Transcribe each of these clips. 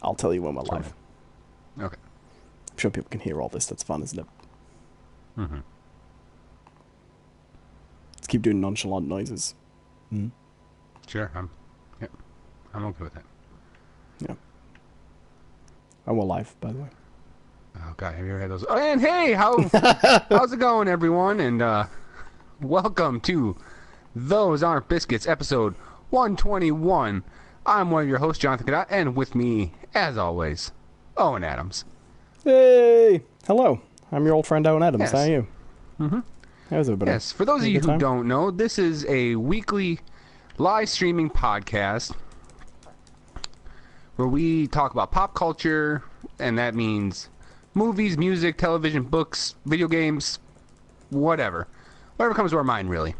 I'll tell you when we're live. Okay. I'm sure people can hear all this. That's fun, isn't it? Mm-hmm. Let's keep doing nonchalant noises. Mm. Sure. I'm okay with that. Yeah. And we're live, by the way. Oh God, have you ever had those? Oh, and hey, how's it going, everyone? And welcome to Those Aren't Biscuits, episode 121. I'm one of your hosts, Jonathan Cadotte, and with me, as always, Owen Adams. Hey! Hello. I'm your old friend Owen Adams. Yes. How are you? Mm-hmm. How's everybody? Yes, for those of you who don't know, this is a weekly live streaming podcast where we talk about pop culture, and that means movies, music, television, books, video games, whatever. Whatever comes to our mind, really.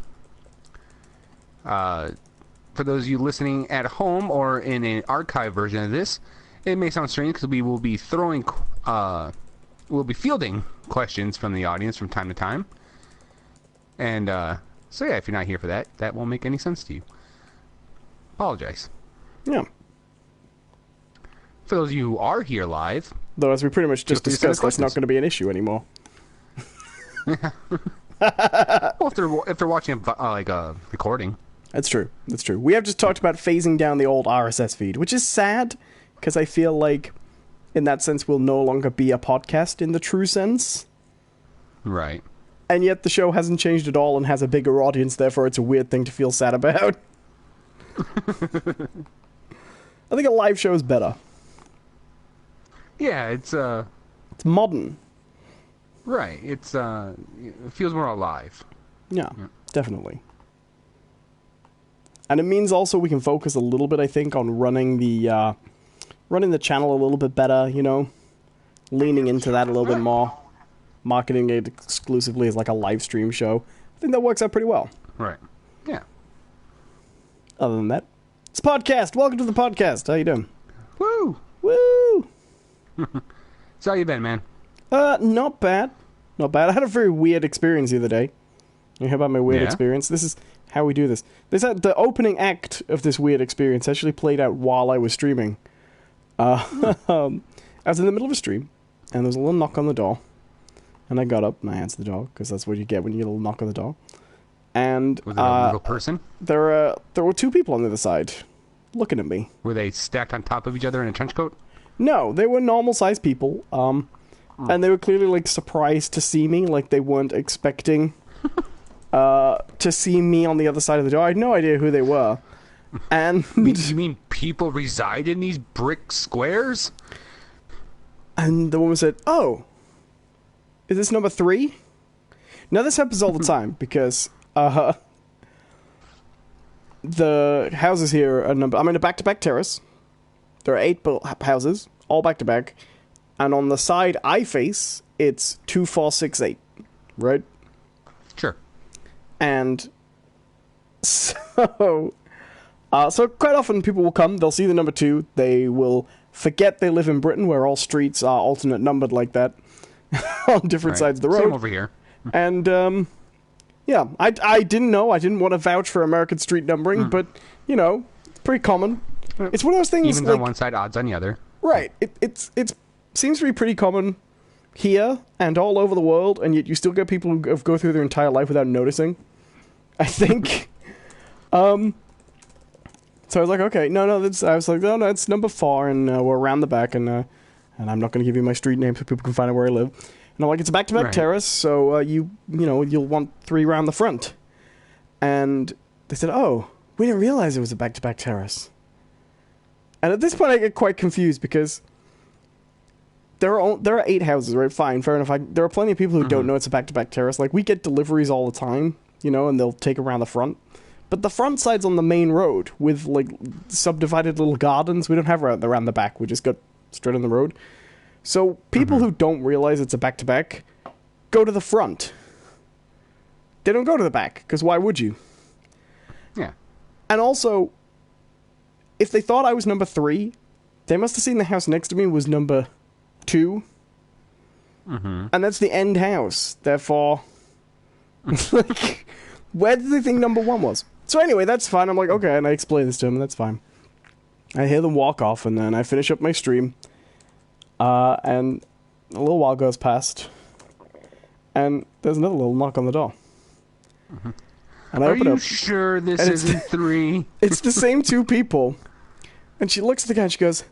For those of you listening at home or in an archive version of this, it may sound strange because we will be fielding questions from the audience from time to time. And so yeah, if you're not here for that, that won't make any sense to you. Apologize. Yeah. For those of you who are here live, Though, as we pretty much just discussed, that's not questions. going to be an issue anymore. well, if they're watching a recording. That's true. That's true. We have just talked about phasing down the old RSS feed, which is sad, because I feel like, in that sense, we'll no longer be a podcast in the true sense. Right. And yet the show hasn't changed at all and has a bigger audience, therefore it's a weird thing to feel sad about. I think a live show is better. Yeah, it's modern. right. It feels more alive. Yeah, definitely. And it means also we can focus a little bit, I think, on running the channel a little bit better, you know? Leaning into that a little bit more. Marketing it exclusively as like a live stream show. I think that works out pretty well. Right. Yeah. Other than that, it's a podcast. Welcome to the podcast. How you doing? Woo! Woo! So how you been, man? Not bad. Not bad. I had a very weird experience the other day. You hear about my weird experience? This is how we do this. The opening act of this weird experience actually played out while I was streaming. I was in the middle of a stream, and there was a little knock on the door. And I got up and I answered the door, because that's what you get when you get a little knock on the door. And was it a real person? There were two people on the other side, looking at me. Were they stacked on top of each other in a trench coat? No, they were normal-sized people, and they were clearly, like, surprised to see me, like they weren't expecting to see me on the other side of the door. I had no idea who they were. And You mean people reside in these brick squares? And the woman said, "Oh, is this number 3? Now, this happens all the time, because the houses here are I'm in a back-to-back terrace. There are 8 houses, all back-to-back. And on the side I face, it's 2, 4, 6, 8. Right? Sure. And so quite often people will come, they'll see the number 2, they will forget they live in Britain, where all streets are alternate numbered like that, on different sides of the road. Same over here. And, yeah, I didn't know, I didn't want to vouch for American street numbering, but, you know, it's pretty common. It's one of those things, Evens on one side, odds on the other. Right. It seems to be pretty common here and all over the world, and yet you still get people who go through their entire life without noticing, I think. So I was like, okay, no, it's number 4, and we're around the back, and I'm not going to give you my street name so people can find out where I live. And I'm like, it's a back-to-back terrace, so you'll want 3 around the front. And they said, oh, we didn't realize it was a back-to-back terrace. And at this point, I get quite confused, because there are 8 houses, right? Fine, fair enough. There are plenty of people who don't know it's a back-to-back terrace. Like, we get deliveries all the time, you know, and they'll take around the front. But the front side's on the main road with, like, subdivided little gardens. We don't have around the back. We just go straight on the road. So people who don't realize it's a back-to-back go to the front. They don't go to the back, because why would you? Yeah. And also, if they thought I was number 3, they must have seen the house next to me was number 2. And that's the end house. Therefore, like, where did they think number 1 was? So anyway, that's fine. I'm like, okay, and I explained this to him, and that's fine. I hear them walk off, and then I finish up my stream. And a little while goes past, and there's another little knock on the door. Mm-hmm. And I open Are you up, sure this isn't 3? It's the same 2 people. And she looks at the guy and she goes,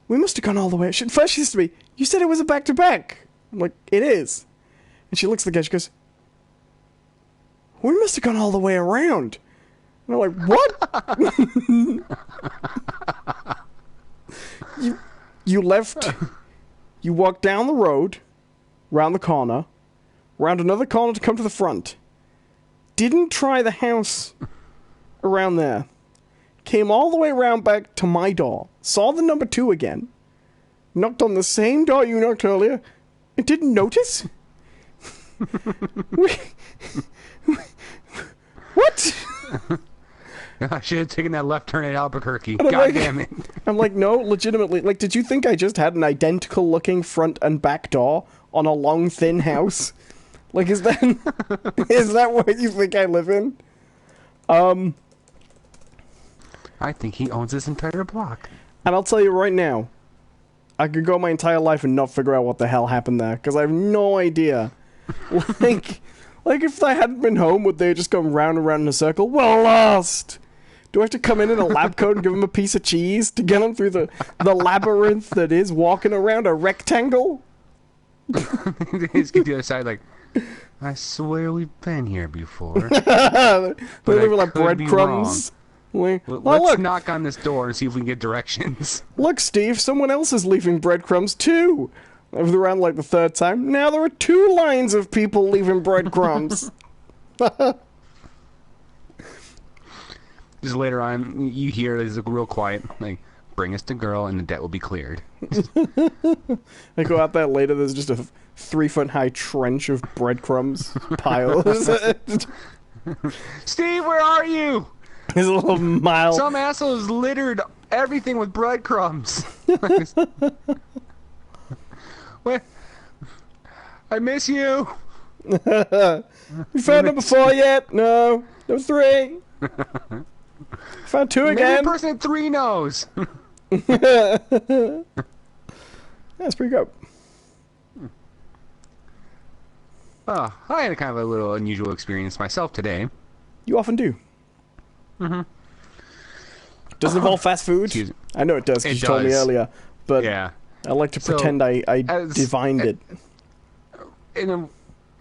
"We must have gone all the way." First she says to me, "You said it was a back-to-back." I'm like, "It is." And she looks at the guy and she goes, "We must have gone all the way around." And I'm like, "What?" You left, you walked down the road, round the corner, round another corner to come to the front. Didn't try the house around there. Came all the way around back to my door. Saw the number 2 again. Knocked on the same door you knocked earlier. And didn't notice? What? I should have taken that left turn at Albuquerque. God God damn it. I'm like, no, legitimately. Like, did you think I just had an identical looking front and back door on a long, thin house? Like, is that what you think I live in? I think he owns this entire block. And I'll tell you right now, I could go my entire life and not figure out what the hell happened there, because I have no idea. Like if I hadn't been home, would they have just gone round and round in a circle? Well, lost! Do I have to come in a lab coat and give him a piece of cheese to get him through the labyrinth that is walking around a rectangle? He's get the other side like, I swear we've been here before. They live like breadcrumbs. Let's knock on this door and see if we can get directions. Look, Steve, someone else is leaving breadcrumbs too. Around like the 3rd time. Now there are 2 lines of people leaving breadcrumbs. Just later on, you hear it's real quiet, like, bring us the girl and the debt will be cleared. I go out there later, there's just a 3-foot-high trench of breadcrumbs piles. Steve, where are you? There's a little mile. Some assholes littered everything with breadcrumbs. Where? I miss you. You found number 4 yet? No. Number 3. Found 2 again. Maybe the person at 3 knows. That's pretty good. Oh, I had a kind of a little unusual experience myself today. You often do. Mm-hmm. Does it involve fast food? I know it does, because you told me earlier. But yeah. I like to pretend I divined it. And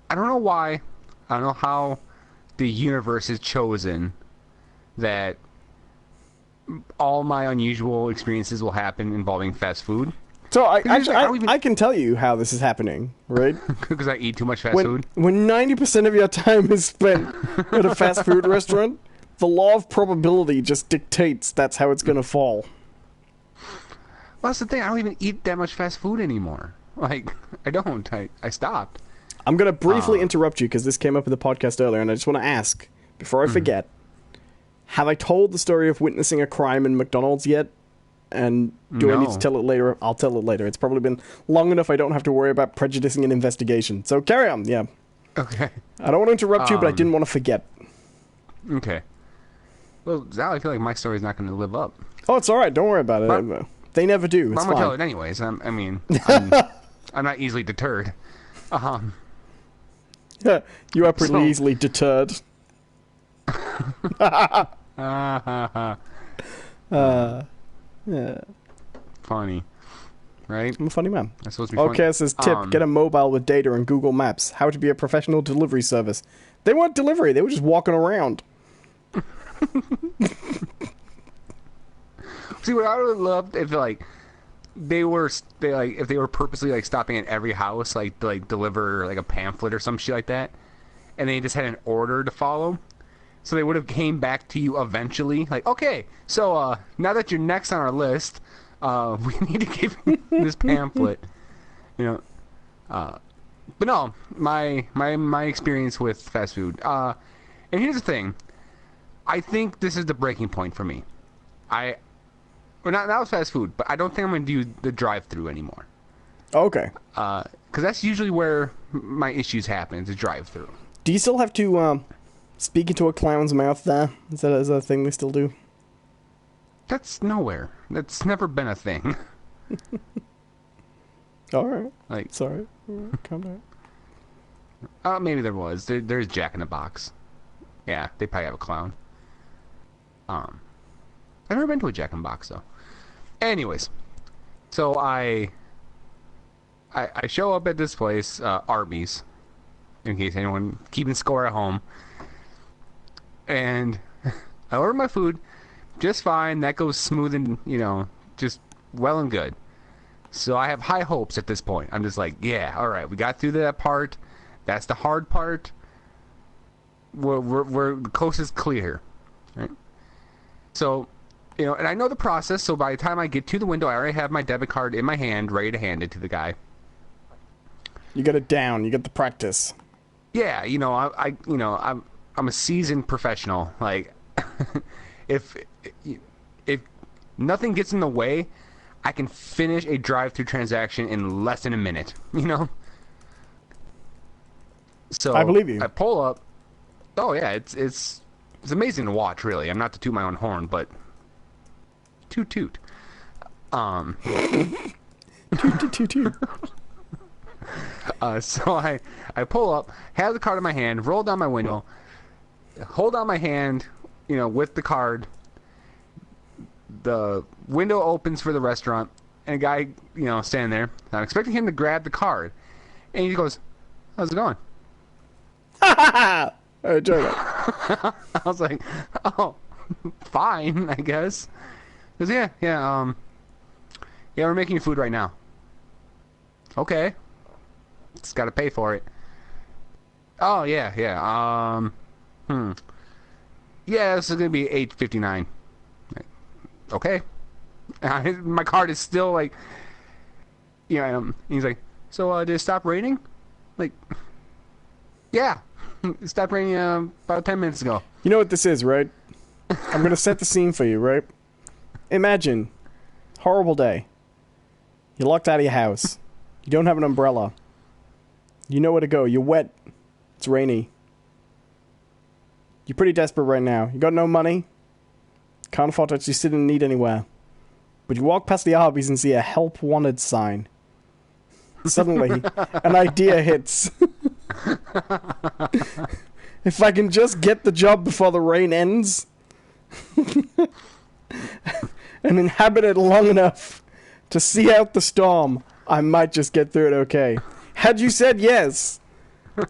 I don't know why. I don't know how the universe has chosen that all my unusual experiences will happen involving fast food. So I can tell you how this is happening, right? Because I eat too much fast food? When 90% of your time is spent at a fast food restaurant, the law of probability just dictates that's how it's going to fall. Well, that's the thing. I don't even eat that much fast food anymore. Like, I don't. I stopped. I'm going to briefly interrupt you because this came up in the podcast earlier, and I just want to ask, before I forget, have I told the story of witnessing a crime in McDonald's yet? And do I need to tell it later? I'll tell it later. It's probably been long enough I don't have to worry about prejudicing an investigation. So carry on, yeah. Okay. I don't want to interrupt you, but I didn't want to forget. Okay. Well, now I feel like my story's not going to live up. Oh, it's alright. Don't worry about it. They never do. It's I'm going to tell it anyways. I'm not easily deterred. You are pretty easily deterred. Yeah. Funny. Right? I'm a funny man. That's supposed to be funny. Okay, it says tip, get a mobile with data and Google Maps. How to be a professional delivery service. They weren't delivery, they were just walking around. See, what I would have loved if if they were purposely like stopping at every house like to like deliver like a pamphlet or some shit like that, and they just had an order to follow. So they would have came back to you eventually, like, okay, so now that you're next on our list, we need to give you this pamphlet, you know. But no, my experience with fast food. And here's the thing, I think this is the breaking point for me. Not with fast food, but I don't think I'm going to do the drive-through anymore. Okay. Because that's usually where my issues happen, is the drive-through. Do you still have to speak into a clown's mouth there? Is that a thing they still do? That's nowhere. That's never been a thing. All right. Like, Sorry. Calm down. maybe there was. There's Jack in the Box. Yeah, they probably have a clown. I've never been to a Jack in the Box though. Anyways, so I show up at this place, Arby's, in case anyone keeping score at home, and I order my food just fine. That goes smooth and just well and good. So I have high hopes at this point. I'm just like, yeah, all right, we got through that part. That's the hard part. We're the coast is clear, right? So, and I know the process. So by the time I get to the window, I already have my debit card in my hand, ready to hand it to the guy. You got it down. You got the practice. Yeah, I'm a seasoned professional. Like, if nothing gets in the way, I can finish a drive-through transaction in less than a minute. So I believe you. I pull up. Oh yeah, it's amazing to watch. Really, I'm not to toot my own horn, but toot toot. Toot, toot. So I pull up, have the card in my hand, roll down my window, hold out my hand, with the card. The window opens for the restaurant, and a guy, standing there. I'm expecting him to grab the card, and he goes, "How's it going?" I enjoy that. I was like, "Oh, fine, I guess." He goes, "Yeah, we're making your food right now." Okay, just got to pay for it. Oh yeah. Yeah, this is gonna be $8.59. Okay. My card is still like, he's like, so did it stop raining? Like, yeah, it stopped raining about 10 minutes ago. You know what this is, right? I'm going to set the scene for you, right? Imagine, horrible day. You're locked out of your house. You don't have an umbrella. You know where to go. You're wet. It's rainy. You're pretty desperate right now. You got no money. Can't afford to actually sit and eat anywhere. But you walk past the Arby's and see a help wanted sign. Suddenly, an idea hits. If I can just get the job before the rain ends and inhabit it long enough to see out the storm, I might just get through it okay. Had you said yes,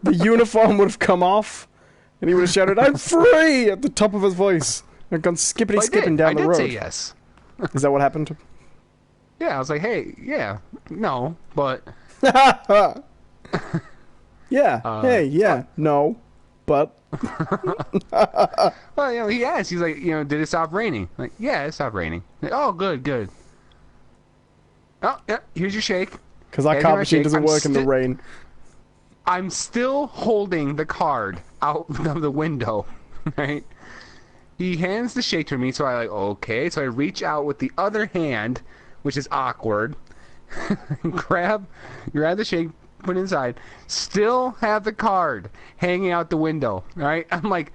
the uniform would have come off and he would have shouted, "I'm free!" at the top of his voice. And gone skipping down the road. I did say yes. Is that what happened? Yeah, I was like, hey, yeah, no, but... Yeah, hey, yeah, no, but... Well, he asked, he's like, did it stop raining? Like, yeah, it stopped raining. Like, oh, good. Oh, yeah, here's your shake. Because our card machine doesn't work in the rain. I'm still holding the card out of the window, right? He hands the shake to me, so I okay. So I reach out with the other hand, which is awkward. grab the shake, put it inside. Still have the card hanging out the window, right? I'm like,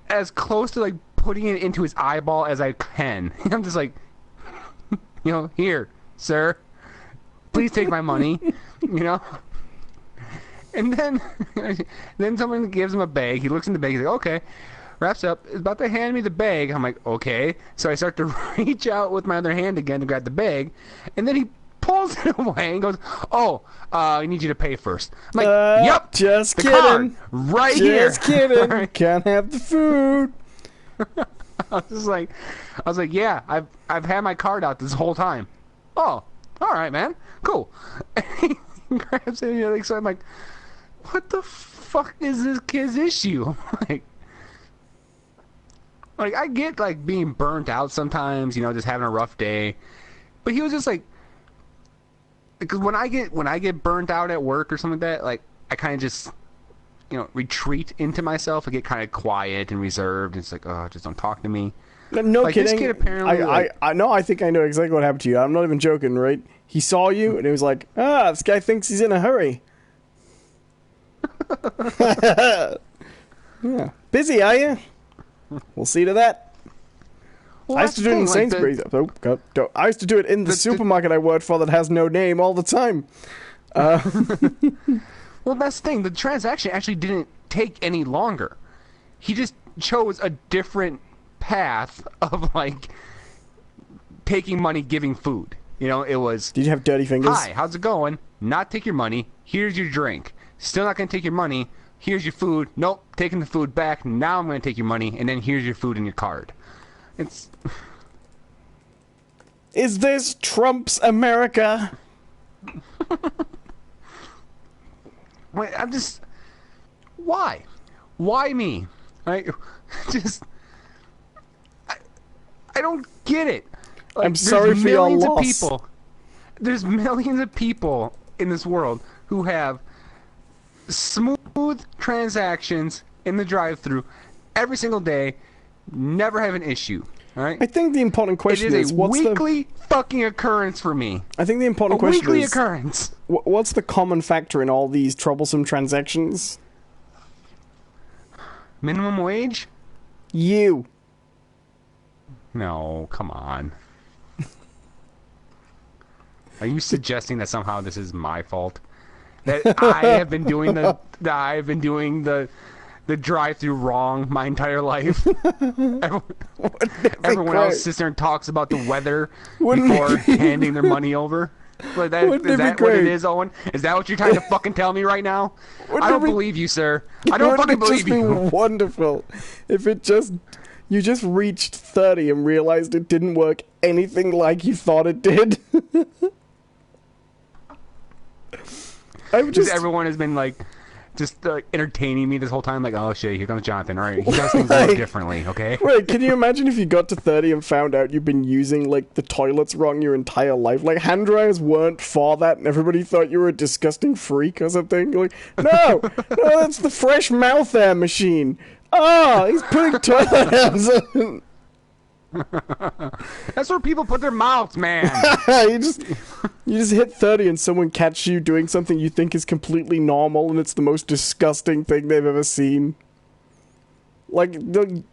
as close to putting it into his eyeball as I can. I'm just like, here, sir. Please take my money, And then someone gives him a bag. He looks in the bag. He's like, okay. Wraps up, is about to hand me the bag. I'm like, okay. So I start to reach out with my other hand again to grab the bag, and then he pulls it away and goes, "Oh, I need you to pay first." I'm like, "Yep, just kidding, card, right here." Just kidding. Right. Can't have the food. I was like, "Yeah, I've had my card out this whole time." Oh, all right, man, cool. And he grabs it, so I'm like, "What the fuck is this kid's issue?" Like, I get, being burnt out sometimes, just having a rough day. But he was just because when I get burnt out at work or something like that, I kind of just, retreat into myself. I get kind of quiet and reserved. And it's like, oh, just don't talk to me. No kidding. This kid apparently, I think I know exactly what happened to you. I'm not even joking, right? He saw you, and he was like, this guy thinks he's in a hurry. Yeah. Busy, are you? We'll see to that. Well, I used to do it in Sainsbury's. I used to do it in the supermarket I worked for that has no name all the time. Well, that's the thing. The transaction actually didn't take any longer. He just chose a different path of, like, taking money, giving food. You know, it was... Did you have dirty fingers? Hi, how's it going? Not take your money. Here's your drink. Still not going to take your money. Here's your food. Nope, taking the food back. Now I'm going to take your money, and then here's your food and your card. It's... Is this Trump's America? Wait, I'm just... Why? Why me? Right? Just... I don't get it. Like, I'm sorry for your loss. There's millions of people in this world who have smooth transactions in the drive-thru every single day, never have an issue. All right? I think the important question is what's weekly fucking occurrence for me. I think the important question weekly is occurrence. What's the common factor in all these troublesome transactions? Minimum wage? You. No, come on. Are you suggesting that somehow this is my fault? That I have been doing the drive-through wrong my entire life? Everyone else sits there and talks about the weather before handing their money over. Like that, is that what it is, Owen? Is that what you're trying to fucking tell me right now? I don't believe you, sir. I don't fucking believe you. Wouldn't it just be wonderful if you just reached 30 and realized it didn't work anything like you thought it did? Everyone has been like entertaining me this whole time, like, oh shit, here comes Jonathan. All right, he does things a little differently, okay? Right, can you imagine if you got to 30 and found out you've been using, like, the toilets wrong your entire life? Like, hand dryers weren't for that, and everybody thought you were a disgusting freak or something? You're like, no, that's the fresh mouth air machine. Oh, he's putting toilet hands on. That's where people put their mouths, man. you just hit 30 and someone catches you doing something you think is completely normal and it's the most disgusting thing they've ever seen. Like,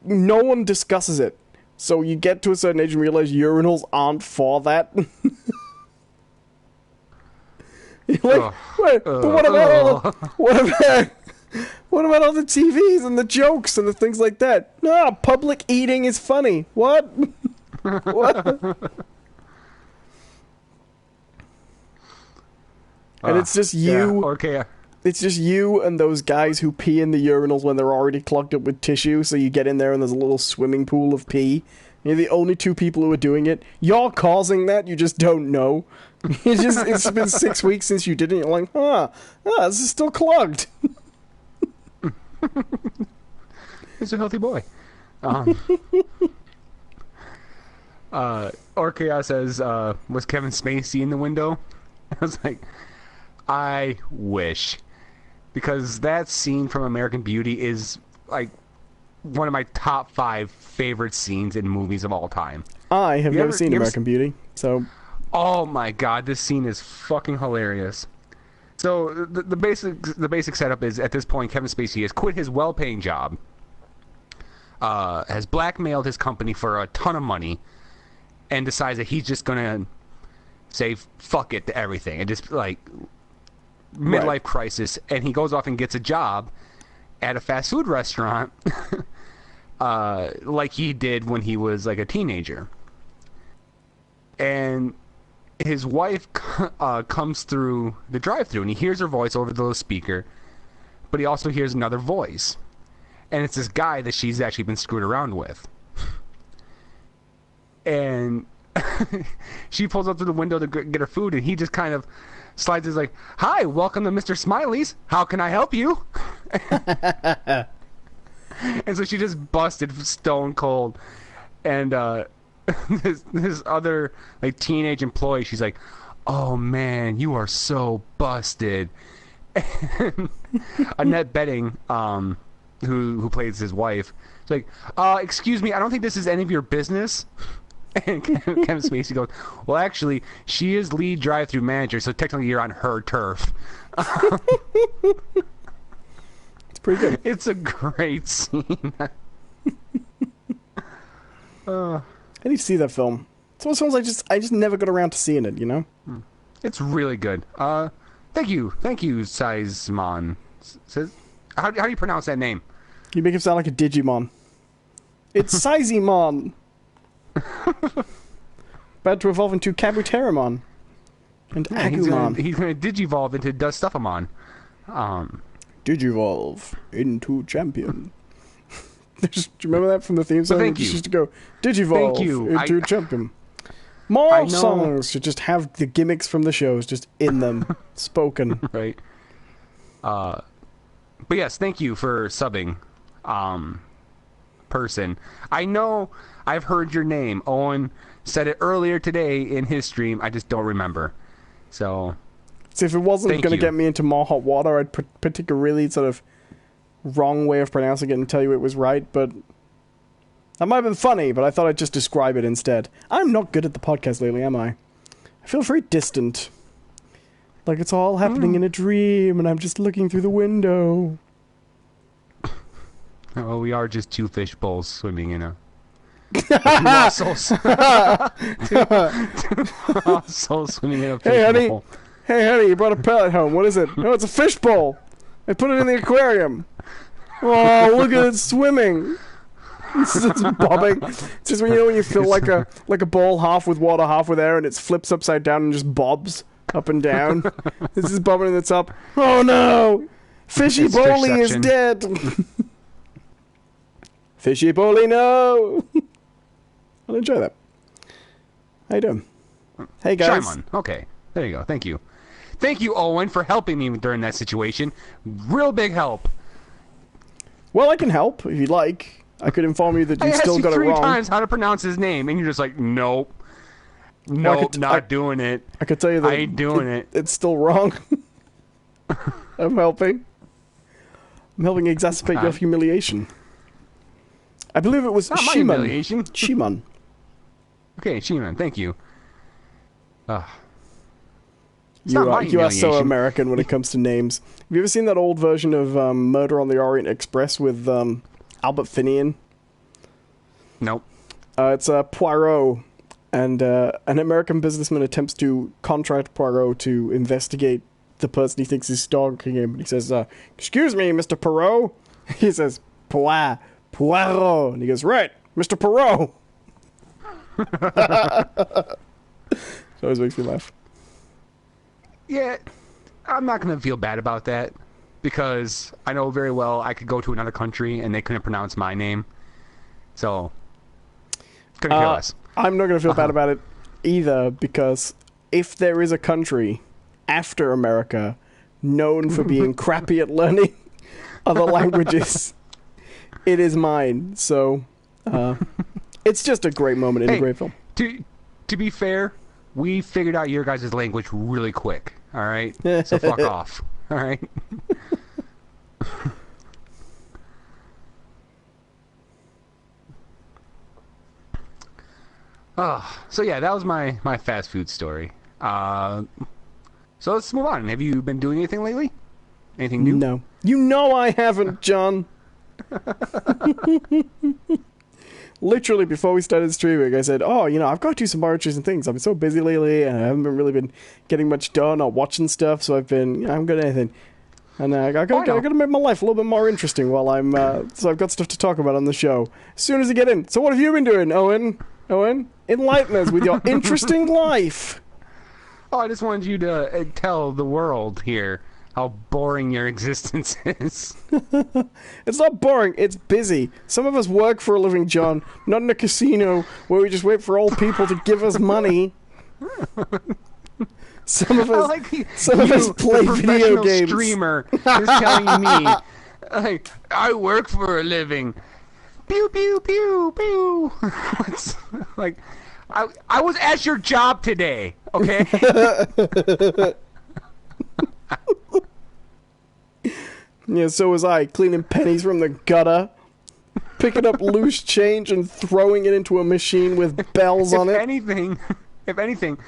no one discusses it. So you get to a certain age and realize urinals aren't for that. You're like, wait, but what about all the TVs and the jokes and the things like that? No, public eating is funny. What? What? And it's just you. Yeah, okay. It's just you and those guys who pee in the urinals when they're already clogged up with tissue. So you get in there and there's a little swimming pool of pee. You're the only two people who are doing it. You're causing that. You just don't know. It's been 6 weeks since you did it. You're like, this is still clogged. He's a healthy boy. Orkaya says, was Kevin Spacey in the window? I was like, I wish. Because that scene from American Beauty is, like, one of my top 5 favorite scenes in movies of all time. I have never seen American Beauty, so... Oh my god, this scene is fucking hilarious. So the basic setup is, at this point, Kevin Spacey has quit his well-paying job, has blackmailed his company for a ton of money, and decides that he's just gonna say fuck it to everything, and just, like, midlife crisis, and he goes off and gets a job at a fast food restaurant, like he did when he was, like, a teenager. And his wife comes through the drive-thru, and he hears her voice over the little speaker, but he also hears another voice, and it's this guy that she's actually been screwed around with. And she pulls up to the window to get her food, and he just kind of slides his like, "Hi, welcome to Mr. Smiley's. How can I help you?" And so she just busted stone cold, and this other, like, teenage employee, she's like, "Oh man, you are so busted." And Annette Bedding, who plays his wife, is like, "Excuse me, I don't think this is any of your business." And Kevin Spacey goes, "Well, actually, she is lead drive-thru manager, so technically you're on her turf." It's pretty good. It's a great scene. I need to see that film. It's one of those films I just never got around to seeing it, you know? It's really good. Thank you, Sizemon. How do you pronounce that name? You make him sound like a Digimon. It's Sizemon! About to evolve into Kabuteramon. And Agumon. He's gonna digivolve into Dustufamon. Digivolve into champion. Do you remember that from the theme song? Thank you. Just used to go, Digivolve into champion. More songs should just have the gimmicks from the shows just in them, spoken. Right. But yes, thank you for subbing, person. I know I've heard your name. Owen said it earlier today in his stream. I just don't remember. So if it wasn't going to get me into more hot water, I'd pick a really sort of wrong way of pronouncing it and tell you it was right, but that might have been funny, but I thought I'd just describe it instead. I'm not good at the podcast lately, am I? I feel very distant. Like it's all happening in a dream, and I'm just looking through the window. Oh, we are just two fish bowls swimming in a... Souls swimming in a fish bowl. Hey, honey, you brought a pellet home. What is it? Oh, it's a fish bowl. I put it in the aquarium. Oh, look at it swimming. It's bobbing. It's just when you feel like a ball half with water, half with air, and it flips upside down and just bobs up and down. This is bobbing in the top. Oh no! Fishy Bowley is dead. Fishy Bowley, no! I'll enjoy that. How you doing? Hey guys. Shimon. Okay, there you go. Thank you. Thank you, Owen, for helping me during that situation. Real big help. Well, I can help if you'd like. I could inform you that you still got it wrong. I asked you 3 times how to pronounce his name, and you're just like, nope. Nope, not doing it. I could tell you that I ain't doing it. It's still wrong. I'm helping. I'm helping exacerbate your humiliation. I believe it was Shimon. Shimon. Okay, Shimon, thank you. You are so American when it comes to names. Have you ever seen that old version of Murder on the Orient Express with Albert Finian? Nope. It's Poirot, and an American businessman attempts to contract Poirot to investigate the person he thinks is stalking him. He says, "Excuse me, Mr. Poirot." He says, Poirot. And he goes, "Right, Mr. Poirot." It always makes me laugh. Yeah, I'm not going to feel bad about that, because I know very well I could go to another country and they couldn't pronounce my name. So, couldn't care less. I'm not going to feel bad about it either, because if there is a country after America known for being crappy at learning other languages, it is mine. So, it's just a great moment in a great film. To be fair, we figured out your guys' language really quick. All right, so fuck off. All right. So yeah, that was my fast food story. So let's move on. Have you been doing anything lately? Anything new? No. You know I haven't, John. Literally, before we started streaming, I said, I've got to do some more interesting things. I've been so busy lately, and I haven't really been getting much done or watching stuff, so I've been, I haven't got anything. And I got to make my life a little bit more interesting while I'm, so I've got stuff to talk about on the show. As soon as I get in. So what have you been doing, Owen? Enlighten us with your interesting life. Oh, I just wanted you to tell the world here how boring your existence is. It's not boring, it's busy. Some of us work for a living, John, not in a casino where we just wait for old people to give us money. Some of us play video games. Streamer is telling me, like, I work for a living. Pew pew pew pew. It's like, I was at your job today, okay? Yeah, so was I, cleaning pennies from the gutter, picking up loose change and throwing it into a machine with bells on it. If anything,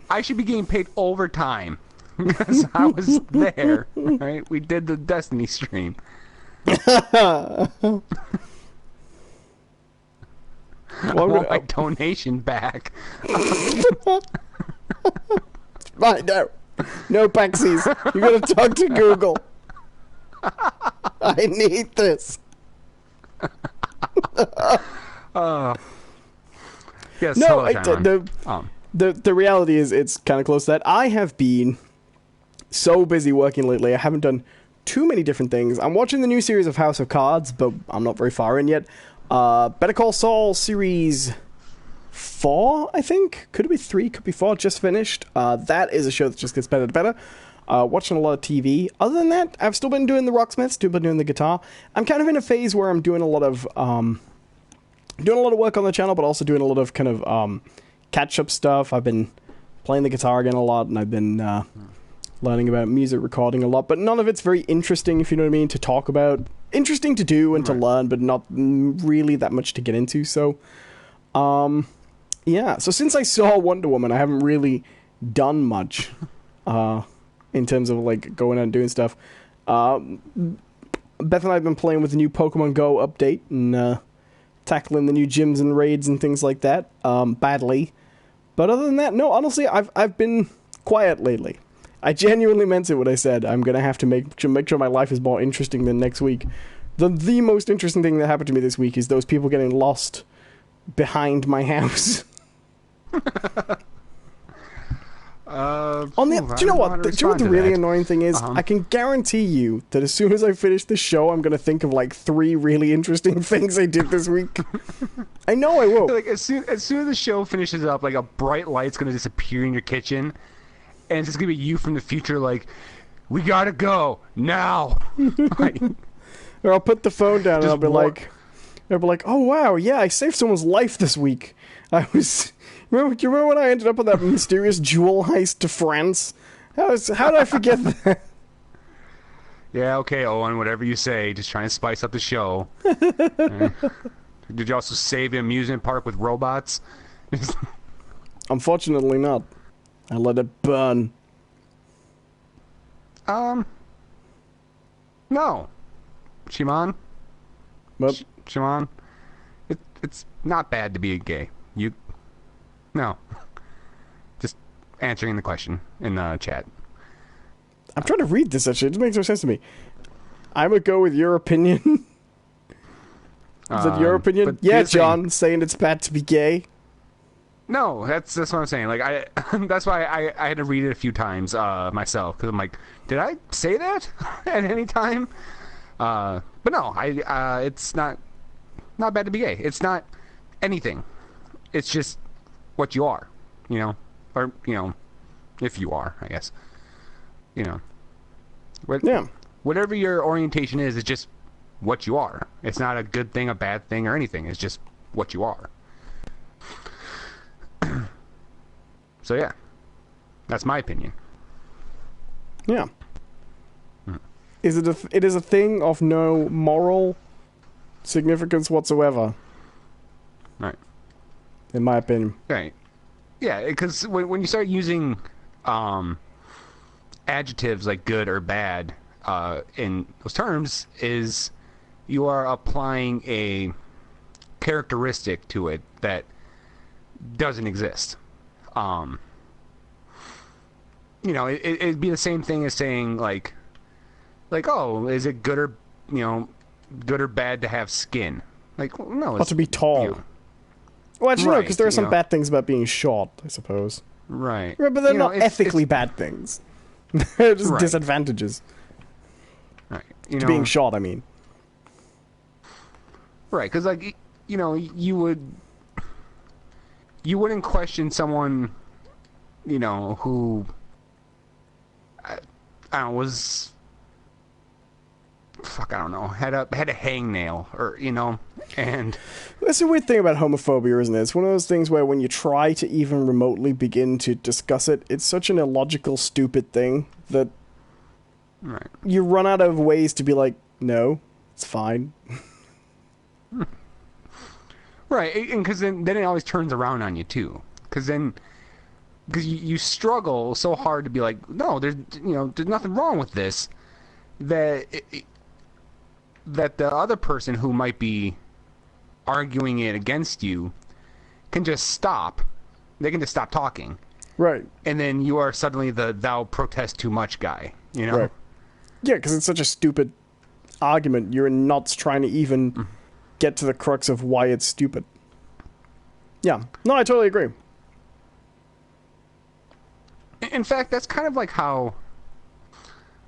I should be getting paid overtime because I was there, right? We did the Destiny stream. I want my donation back. Right, no backsies. You gotta talk to Google. I need this. Yes. No, hello, the reality is it's kind of close to that. I have been so busy working lately. I haven't done too many different things. I'm watching the new series of House of Cards, but I'm not very far in yet. Better Call Saul series 4, I think. Could it be 3? Could be 4. Just finished. That is a show that just gets better and better. Watching a lot of TV. Other than that, I've still been doing the rocksmith, still been doing the guitar. I'm kind of in a phase where I'm doing a lot of work on the channel, but also doing a lot of kind of catch-up stuff. I've been playing the guitar again a lot, and I've been learning about music recording a lot, but none of it's very interesting, if you know what I mean, to talk about. Interesting to do and to learn, but not really that much to get into. So, yeah. So since I saw Wonder Woman, I haven't really done much in terms of like going out and doing stuff. Beth and I have been playing with the new Pokemon Go update and tackling the new gyms and raids and things like that badly. But other than that, no, honestly, I've been quiet lately. I genuinely meant it when I said I'm going to have to make sure my life is more interesting than next week. The most interesting thing that happened to me this week is those people getting lost behind my house. Do you know what? Do you know what the really annoying thing is? I can guarantee you that as soon as I finish the show, I'm going to think of like 3 really interesting things I did this week. I know I will. Like as soon as the show finishes up, like a bright light's going to disappear in your kitchen. And it's just going to be you from the future, like, we gotta go, now! Like, or I'll put the phone down and I'll be like, oh wow, yeah, I saved someone's life this week. Do you remember when I ended up on that mysterious jewel heist to France? How did I forget that? Yeah, okay, Owen, whatever you say, just trying to spice up the show. Did you also save the amusement park with robots? Unfortunately not. I let it burn. No. Shimon? What? Shimon? It's not bad to be a gay. No. Just answering the question in the chat. I'm trying to read this, actually. It doesn't make no sense to me. I'm gonna go with your opinion. Is it your opinion? Yeah, John, saying it's bad to be gay. No, that's what I'm saying. Like that's why I had to read it a few times myself, because I'm like, did I say that at any time? But no, it's not bad to be gay. It's not anything. It's just what you are, you know, or you know, if you are, I guess, you know. Yeah. Whatever your orientation is, it's just what you are. It's not a good thing, a bad thing, or anything. It's just what you are. So yeah, that's my opinion. Yeah. It is a thing of no moral significance whatsoever. Right. In my opinion. Right. Yeah, because when you start using adjectives like good or bad in those terms, is you are applying a characteristic to it that doesn't exist. You know, it'd be the same thing as saying like, oh, is it good or, you know, good or bad to have skin? Like, well, no, it's to be tall. You know, well, actually, no, because there are some know. bad things about being short, I suppose. Right. But they're not ethically bad things. They're just disadvantages. Right. To being short, I mean. Right, because like, you know, you wouldn't question someone, you know, who I don't know, was I don't know, had a hangnail, or you know, and that's a weird thing about homophobia, isn't it? It's one of those things where when you try to even remotely begin to discuss it, it's such an illogical, stupid thing that you run out of ways to be like, no, it's fine. Right, and because then it always turns around on you too, because you struggle so hard to be like, no, there's nothing wrong with this, that the other person who might be arguing it against you can just stop. They can just stop talking. Right. And then you are suddenly the thou protest too much guy, you know? Right. Yeah, because it's such a stupid argument. You're nuts trying to even get to the crux of why it's stupid. Yeah. No, I totally agree. In fact, that's kind of like how...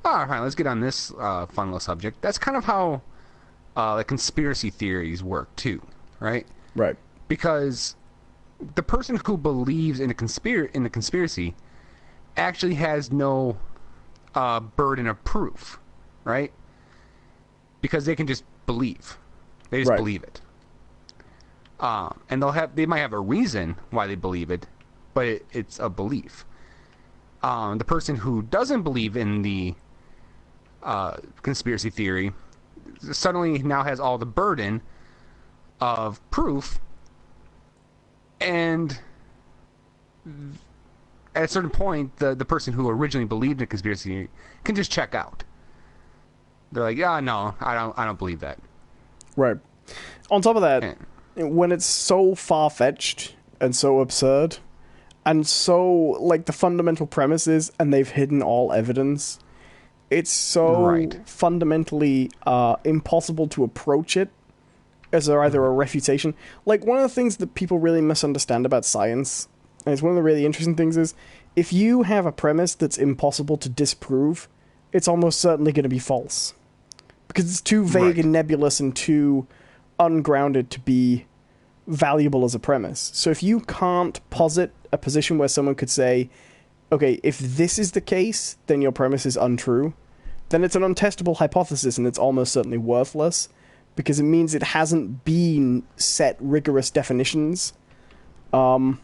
All right, let's get on this fun little subject. That's kind of how like conspiracy theories work, too, right? Right. Because the person who believes in a conspiracy actually has no burden of proof, right? Because they can just believe. They just believe it. And they might have a reason why they believe it, but it's a belief. The person who doesn't believe in the conspiracy theory suddenly now has all the burden of proof, and at a certain point, the person who originally believed in conspiracy theory can just check out. They're like, yeah, no, I don't believe that. Right. On top of that, when it's so far-fetched and so absurd, and so, like, the fundamental premise is, and they've hidden all evidence, it's so fundamentally impossible to approach it as either a refutation. Like, one of the things that people really misunderstand about science, and it's one of the really interesting things, is if you have a premise that's impossible to disprove, it's almost certainly going to be false. Because it's too vague and nebulous and too ungrounded to be valuable as a premise. So if you can't posit a position where someone could say, okay, if this is the case, then your premise is untrue, then it's an untestable hypothesis and it's almost certainly worthless, because it means it hasn't been set rigorous definitions. And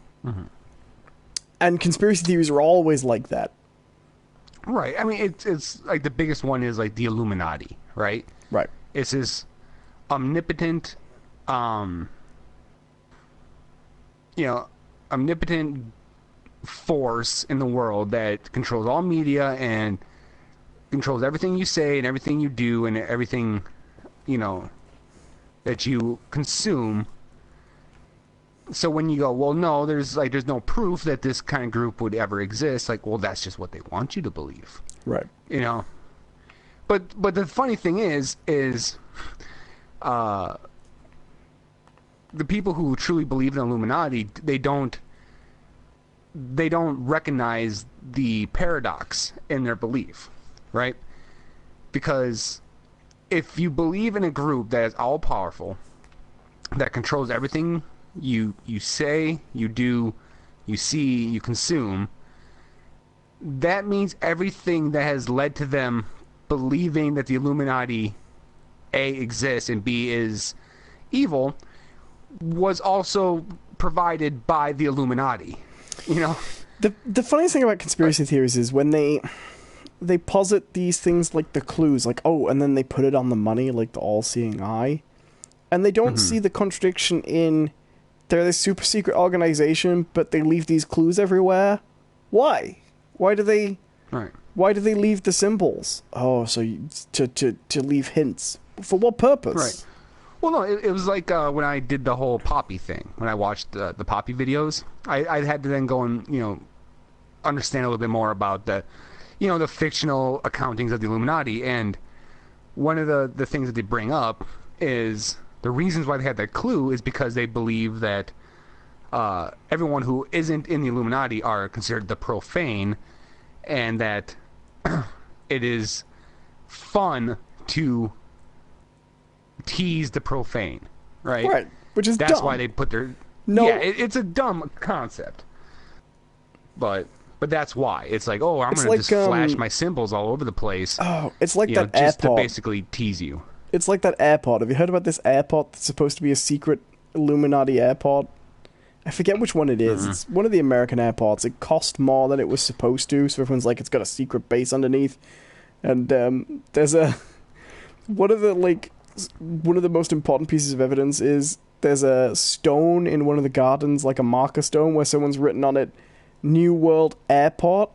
conspiracy theories are always like that. Right. I mean, it's like the biggest one is like the Illuminati, right? Right. It's this omnipotent, omnipotent force in the world that controls all media and controls everything you say and everything you do and everything, that you consume. So when you go, well, no, there's no proof that this kind of group would ever exist. Like, well, that's just what they want you to believe. Right. But the funny thing is the people who truly believe in Illuminati, they don't recognize the paradox in their belief, right? Because if you believe in a group that is all powerful, that controls everything you say, you do, you see, you consume, that means everything that has led to them believing that the Illuminati, A, exists and B, is evil, was also provided by the Illuminati. The funniest thing about conspiracy theories is when they posit these things like the clues, like, oh, and then they put it on the money, like the all-seeing eye, and they don't see the contradiction in they're this super secret organization, but they leave these clues everywhere. Why? Why do they? Right. Why do they leave the symbols? Oh, so to leave hints for what purpose? Right. Well, no, it was like when I did the whole Poppy thing. When I watched the Poppy videos, I had to then go and understand a little bit more about the fictional accountings of the Illuminati. And one of the things that they bring up is the reasons why they had that clue is because they believe that everyone who isn't in the Illuminati are considered the profane, and that it is fun to tease the profane, right? Right, which is That's dumb. why they put their... No. Yeah, it's a dumb concept. But that's why. It's like, oh, I'm going to just flash my symbols all over the place. Oh, it's like that just AirPod. to basically tease you. It's like that AirPod. Have you heard about this AirPod that's supposed to be a secret Illuminati AirPod? I forget which one it is. It's one of the American AirPods. It cost more than it was supposed to, so everyone's like, it's got a secret base underneath. And there's one of the most important pieces of evidence is there's a stone in one of the gardens, like a marker stone, where someone's written on it, New World Airport.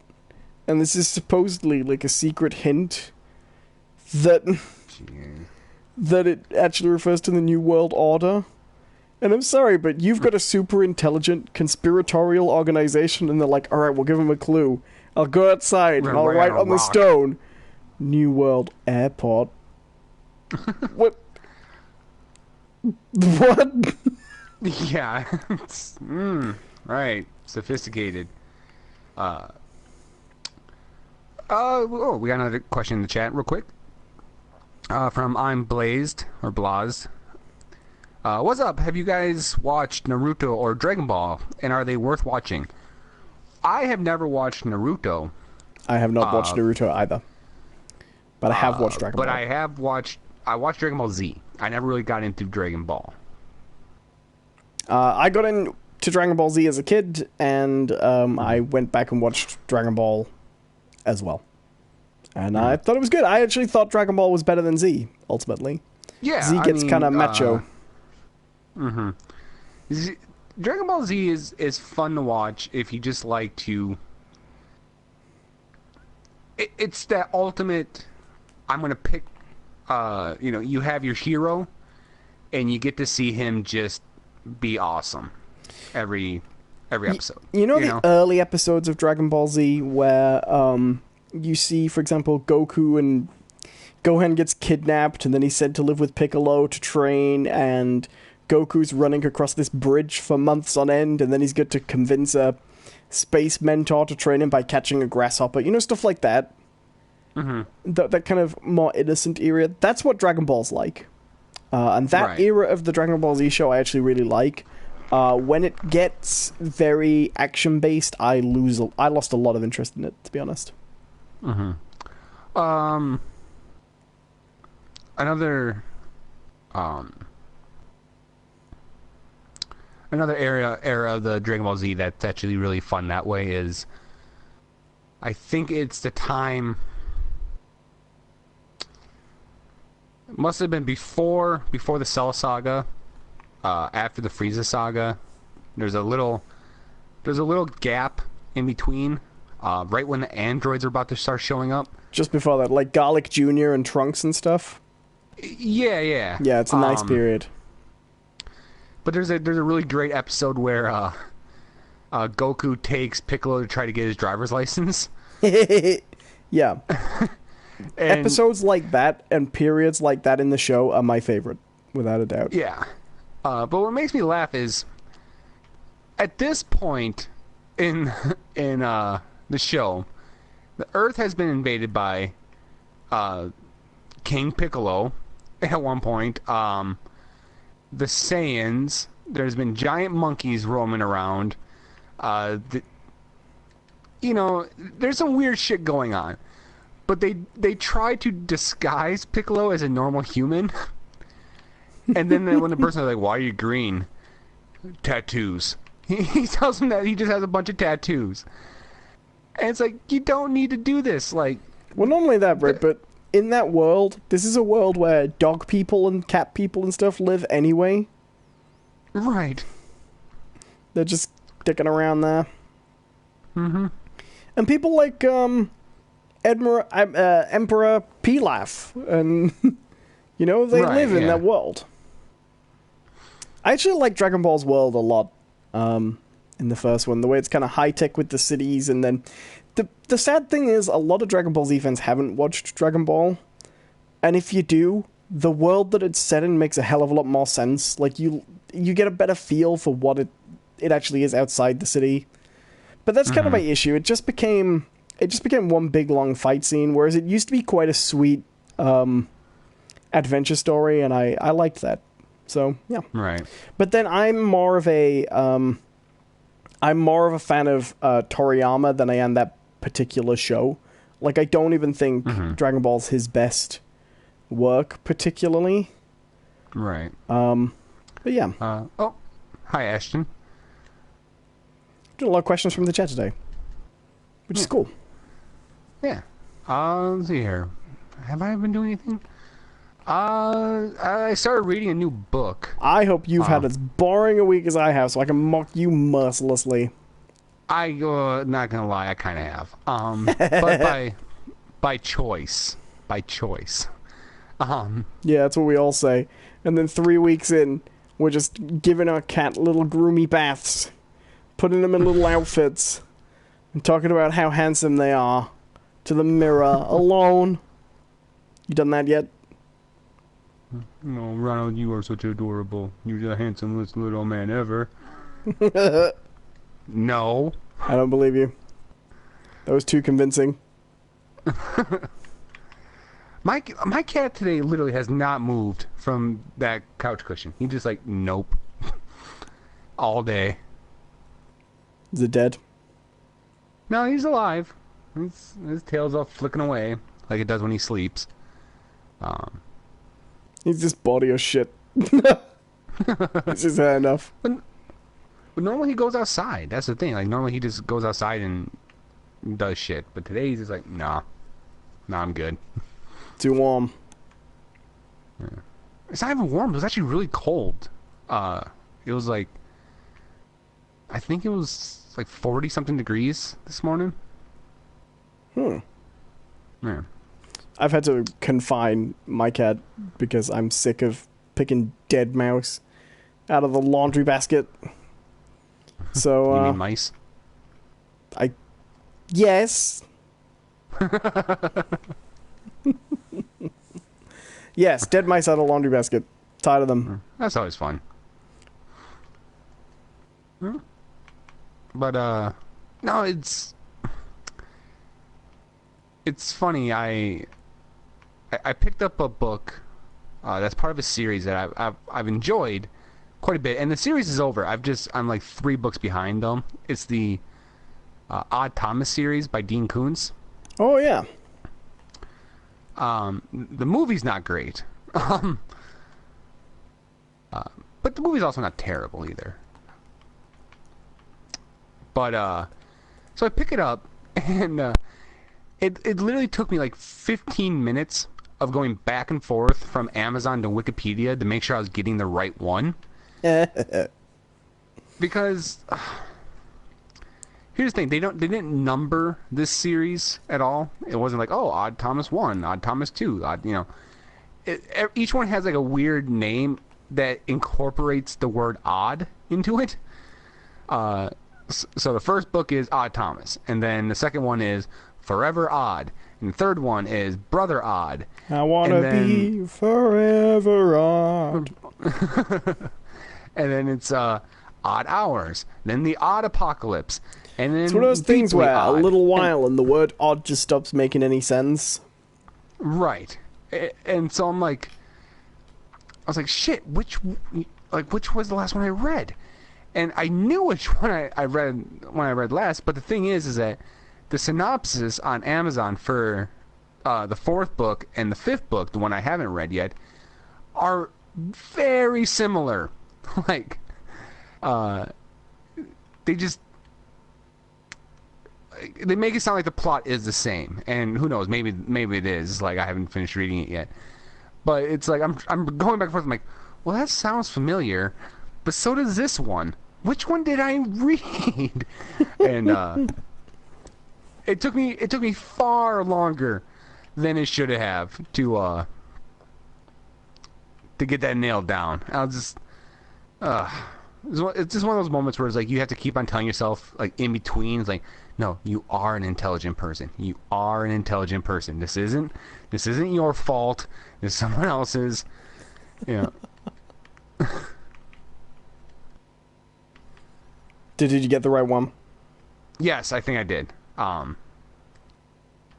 And this is supposedly like a secret hint that it actually refers to the New World Order. And I'm sorry, but you've got a super intelligent conspiratorial organization, and they're like, all right, we'll give him a clue. I'll go outside, and I'll write on the stone, New World Airport. What? What? Yeah. Right. Sophisticated. Oh, we got another question in the chat real quick. From I'm Blazed, or Blaz. What's up? Have you guys watched Naruto or Dragon Ball? And are they worth watching? I have never watched Naruto. I have not watched Naruto either. But I have watched Dragon Ball. But I watched Dragon Ball Z. I never really got into Dragon Ball. I got into Dragon Ball Z as a kid, and I went back and watched Dragon Ball as well. And I thought it was good. I actually thought Dragon Ball was better than Z, ultimately. Yeah, Z gets kind of macho. Dragon Ball Z is fun to watch if you just like to... It's that ultimate... I'm going to pick... you have your hero, and you get to see him just be awesome every episode. You know the early episodes of Dragon Ball Z where you see, for example, Goku and Gohan gets kidnapped and then he's sent to live with Piccolo to train, and Goku's running across this bridge for months on end, and then he's got to convince a space mentor to train him by catching a grasshopper. You know, stuff like that. That kind of more innocent era. That's what Dragon Ball's like. And that era of the Dragon Ball Z show I actually really like. When it gets very action-based, I lost a lot of interest in it, to be honest. Another era of the Dragon Ball Z that's actually really fun that way is, I think it's the time... It must have been before the Cell Saga, after the Frieza Saga. There's a little gap in between, right when the androids are about to start showing up. Just before that, like Garlic Jr. and Trunks and stuff. Yeah. Yeah, it's a nice period. But there's a really great episode where Goku takes Piccolo to try to get his driver's license. Yeah. Episodes like that and periods like that in the show are my favorite, without a doubt. Yeah. But what makes me laugh is, at this point in the show, the Earth has been invaded by King Piccolo at one point. The Saiyans. There's been giant monkeys roaming around. There's some weird shit going on. But they try to disguise Piccolo as a normal human. And then when the person is like, why are you green? Tattoos. He tells them that he just has a bunch of tattoos. And it's like, you don't need to do this. Like, well, not only that, Brett, but in that world, this is a world where dog people and cat people and stuff live anyway. Right. They're just sticking around there. And people like Emperor Pilaf, and they live in that world. I actually like Dragon Ball's world a lot. In the first one, the way it's kind of high tech with the cities, and then the sad thing is a lot of Dragon Ball Z fans haven't watched Dragon Ball, and if you do, the world that it's set in makes a hell of a lot more sense. Like you get a better feel for what it actually is outside the city. But that's kind of my issue. It just became one big long fight scene, whereas it used to be quite a sweet adventure story, and I liked that. So yeah, right. But then I'm more of a fan of Toriyama than I am that particular show. Like, I don't even think Dragon Ball's his best work particularly. Right. But yeah. Hi Ashton. Doing a lot of questions from the chat today, which is cool. Yeah. Let's see here. Have I been doing anything? I started reading a new book. I hope you've had as boring a week as I have, so I can mock you mercilessly. Not gonna lie, I kind of have. But by choice. By choice. Yeah, that's what we all say. And then 3 weeks in, We're just giving our cat little groomy baths, putting them in little outfits, and talking about how handsome they are to the mirror alone. You done that yet? No, Ronald, you are such adorable. You're the handsomest little man ever. No. I don't believe you. That was too convincing. My cat today literally has not moved from that couch cushion. He just like, nope. All day. Is it dead? No, he's alive. His tail's all flicking away like it does when he sleeps. He's just body or shit. It's just had enough. But normally he goes outside. That's the thing. Like normally he just goes outside and does shit. But today he's just like, nah, I'm good. Too warm. Yeah. It's not even warm. It was actually really cold. It was like, I think it was like 40 something degrees this morning. Yeah. I've had to confine my cat because I'm sick of picking dead mouse out of the laundry basket. So, you mean mice? Yes. Yes, dead mice out of the laundry basket. Tired of them. That's always fun. But, no, it's funny. I picked up a book that's part of a series that I've enjoyed quite a bit, and the series is over. I'm like 3 books behind them. It's the Odd Thomas series by Dean Koontz. Oh yeah. The movie's not great, but the movie's also not terrible either. But so I pick it up, and it literally took me like 15 minutes of going back and forth from Amazon to Wikipedia to make sure I was getting the right one. Because here's the thing, they didn't number this series at all. It wasn't like, oh, Odd Thomas 1, Odd Thomas 2, each one has like a weird name that incorporates the word odd into it. So the first book is Odd Thomas, and then the second one is Forever Odd, and the third one is Brother Odd. I wanna be forever odd. And then it's Odd Hours, then the Odd Apocalypse, and then it's one of those things where odd. a little while and the word odd just stops making any sense. Right. And so I was like, shit, which was the last one I read? And I knew which one I read last, but the thing is that the synopsis on Amazon for the 4th book and the 5th book, the one I haven't read yet, are very similar. Like, they make it sound like the plot is the same, and who knows, maybe it is. Like, I haven't finished reading it yet, but it's like I'm going back and forth. I'm like, well, that sounds familiar, but so does this one. Which one did I read? And it took me far longer than it should have to get that nailed down. I was just it's just one of those moments where it's like you have to keep on telling yourself, like, in between, it's like, no, you are an intelligent person. You are an intelligent person. This isn't your fault. This is someone else's. Yeah. Did you get the right one? Yes, I think I did.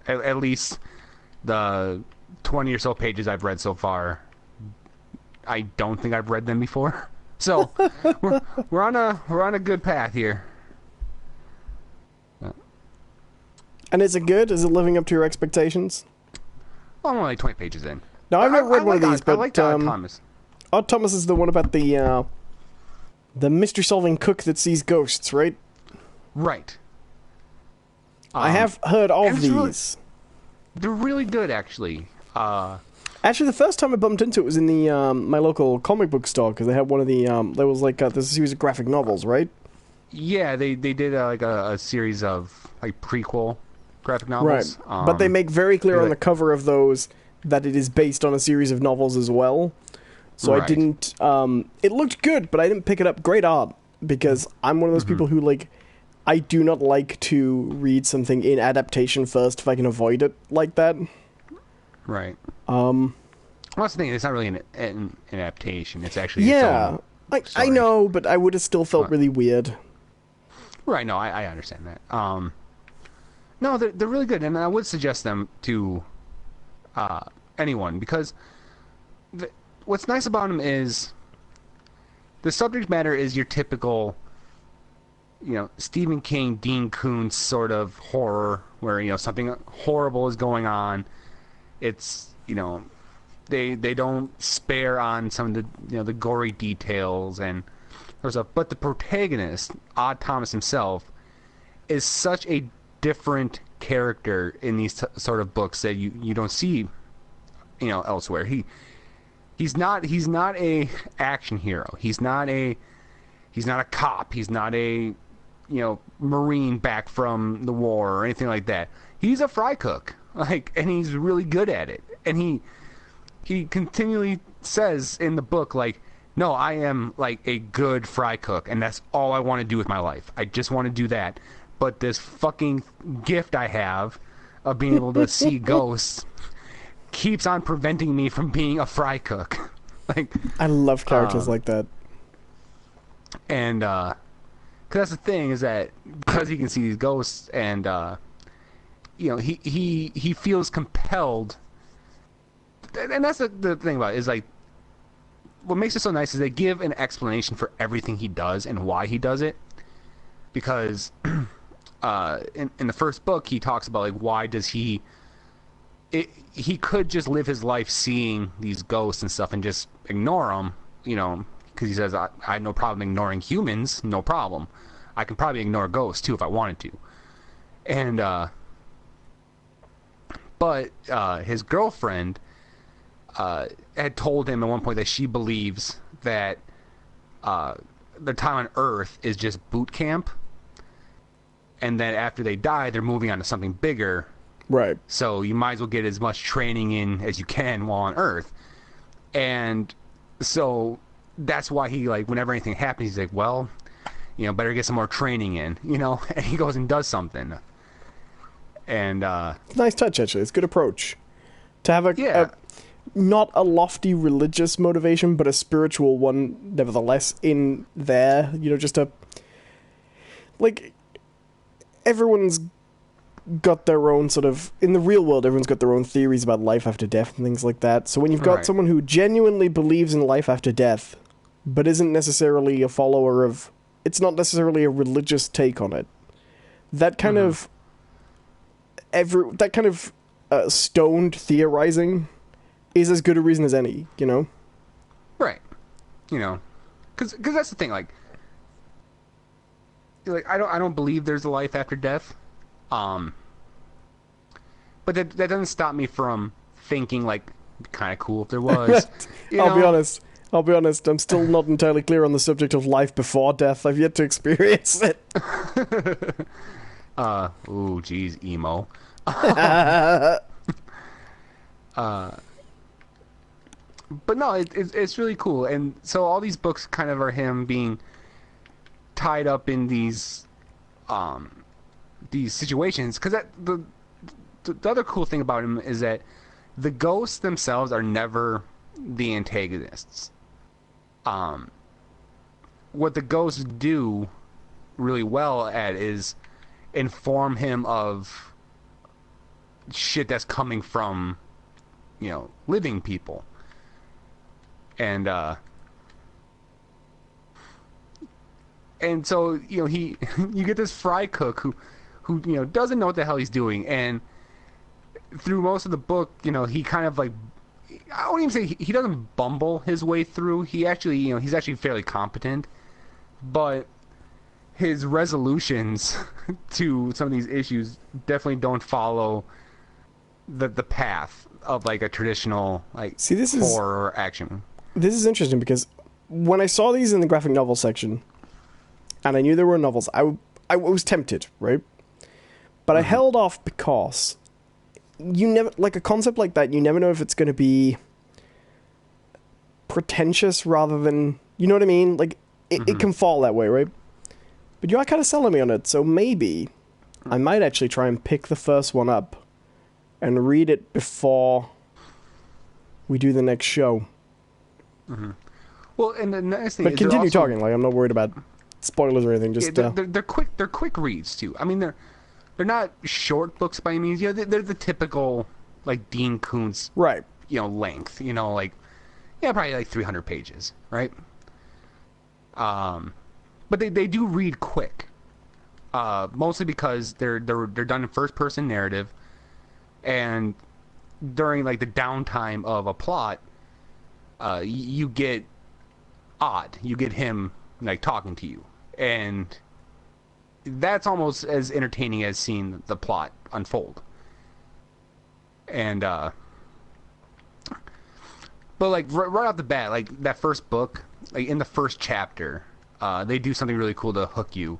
At least the 20 or so pages I've read so far, I don't think I've read them before. So we're on a good path here. And is it good? Is it living up to your expectations? Well, I'm only like 20 pages in. No, I've never read one of these, but I like Odd Thomas. Odd Thomas is the one about the mystery-solving cook that sees ghosts, right? Right. I have heard of these. They're really good, actually. Actually, the first time I bumped into it was in the my local comic book store, because they had one of the there was like this series of graphic novels, right? Yeah, they did like a series of like prequel graphic novels. Right, but they make very clear on the cover of those that it is based on a series of novels as well. So I Right. didn't... it looked good, but I didn't pick it up. Great art, because I'm one of those people who, like... I do not like to read something in adaptation first if I can avoid it like that. Right. Well, that's the thing. It's not really an adaptation. It's actually Yeah, its own I story. know, but I would have still felt really weird. Right. No, I understand that. No, they're really good, and I would suggest them to anyone because what's nice about them is the subject matter is your typical, Stephen King, Dean Koontz sort of horror where something horrible is going on. It's they don't spare on some of the the gory details and stuff. But the protagonist, Odd Thomas himself, is such a different character in these sort of books that you don't see elsewhere. He's not a action hero. He's not a cop. He's not a Marine back from the war or anything like that. He's a fry cook, and he's really good at it. And he continually says in the book, no, I am a good fry cook, and that's all I want to do with my life. I just want to do that. But this fucking gift I have of being able to see ghosts keeps on preventing me from being a fry cook. I love characters like that. And because that's the thing is that because he can see these ghosts and he feels compelled, and that's the thing about it, is what makes it so nice is they give an explanation for everything he does and why he does it. Because in the first book he talks about why does he could just live his life seeing these ghosts and stuff and just ignore them, because he says I have no problem ignoring humans, no problem. I can probably ignore ghosts too if I wanted to. And but his girlfriend had told him at one point that she believes that the time on Earth is just boot camp, and that after they die, they're moving on to something bigger. Right. So you might as well get as much training in as you can while on Earth. And so that's why he, whenever anything happens, he's like, well, better get some more training in, and he goes and does something. And Nice touch, actually. It's a good approach. To have a not a lofty religious motivation, but a spiritual one, nevertheless, in there. Just everyone's got their own sort of... In the real world, everyone's got their own theories about life after death and things like that. So when you've got someone who genuinely believes in life after death, but isn't necessarily a follower of... It's not necessarily a religious take on it. That kind of... stoned theorizing is as good a reason as any, Right. Because that's the thing, I don't believe there's a life after death. But that doesn't stop me from thinking kind of cool if there was. I'll be honest. I'm still not entirely clear on the subject of life before death. I've yet to experience it. Ooh, geez, emo. But no, it's really cool, and so all these books kind of are him being tied up in these situations. Because the other cool thing about him is that the ghosts themselves are never the antagonists. What the ghosts do really well at is inform him of shit that's coming from living people. And so you get this fry cook who doesn't know what the hell he's doing, and through most of the book he kind of I won't even say he doesn't bumble his way through. He actually he's actually fairly competent, but his resolutions to some of these issues definitely don't follow the path of a traditional horror or action. This is interesting because when I saw these in the graphic novel section, and I knew there were novels, I was tempted, right? But I held off because you never... a concept like that, you never know if it's going to be pretentious rather than, you know what I mean? Like, it can fall that way, right? But you are kind of selling me on it, so maybe I might actually try and pick the first one up and read it before we do the next show. Well, and the nice thing but is, continue talking. Like, I'm not worried about spoilers or anything. Just they're quick. They're quick reads too. I mean, they're not short books by any means. You know, they're the typical like Dean Koontz, right? You know, length. You know, like probably like 300 pages, right? But they do read quick. Mostly because they're done in first person narrative, and during like the downtime of a plot, you get Odd. You get him like talking to you, and that's almost as entertaining as seeing the plot unfold. And but like right off the bat, like that first book, like in the first chapter, they do something really cool to hook you.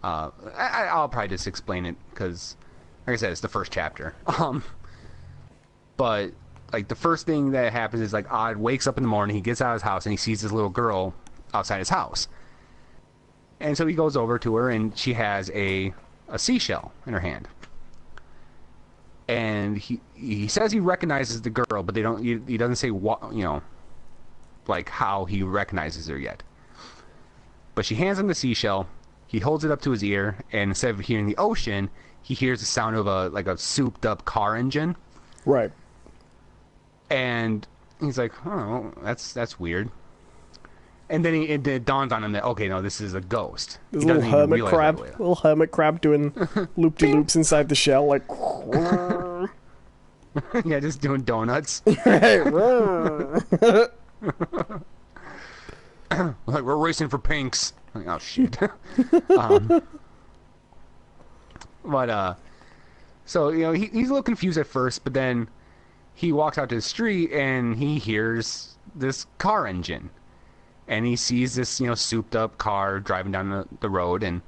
I'll probably just explain it because, like I said, it's the first chapter. But like the first thing that happens is like Odd wakes up in the morning, he gets out of his house and he sees this little girl outside his house. And so he goes over to her and she has a seashell in her hand. And he says he recognizes the girl, but he doesn't say what, you know, like how he recognizes her yet. But she hands him the seashell. He holds it up to his ear, and instead of hearing the ocean, he hears the sound of a souped up car engine. Right. And he's like, oh, that's weird. And then it dawns on him that, okay, no, this is a ghost. There's a little hermit crab doing loop-de-loops inside the shell, like... Yeah, just doing donuts. Like, we're racing for pinks. Like, oh, shit. But, so, you know, he's a little confused at first, but then he walks out to the street and he hears this car engine. And he sees this, you know, souped up car driving down the road, and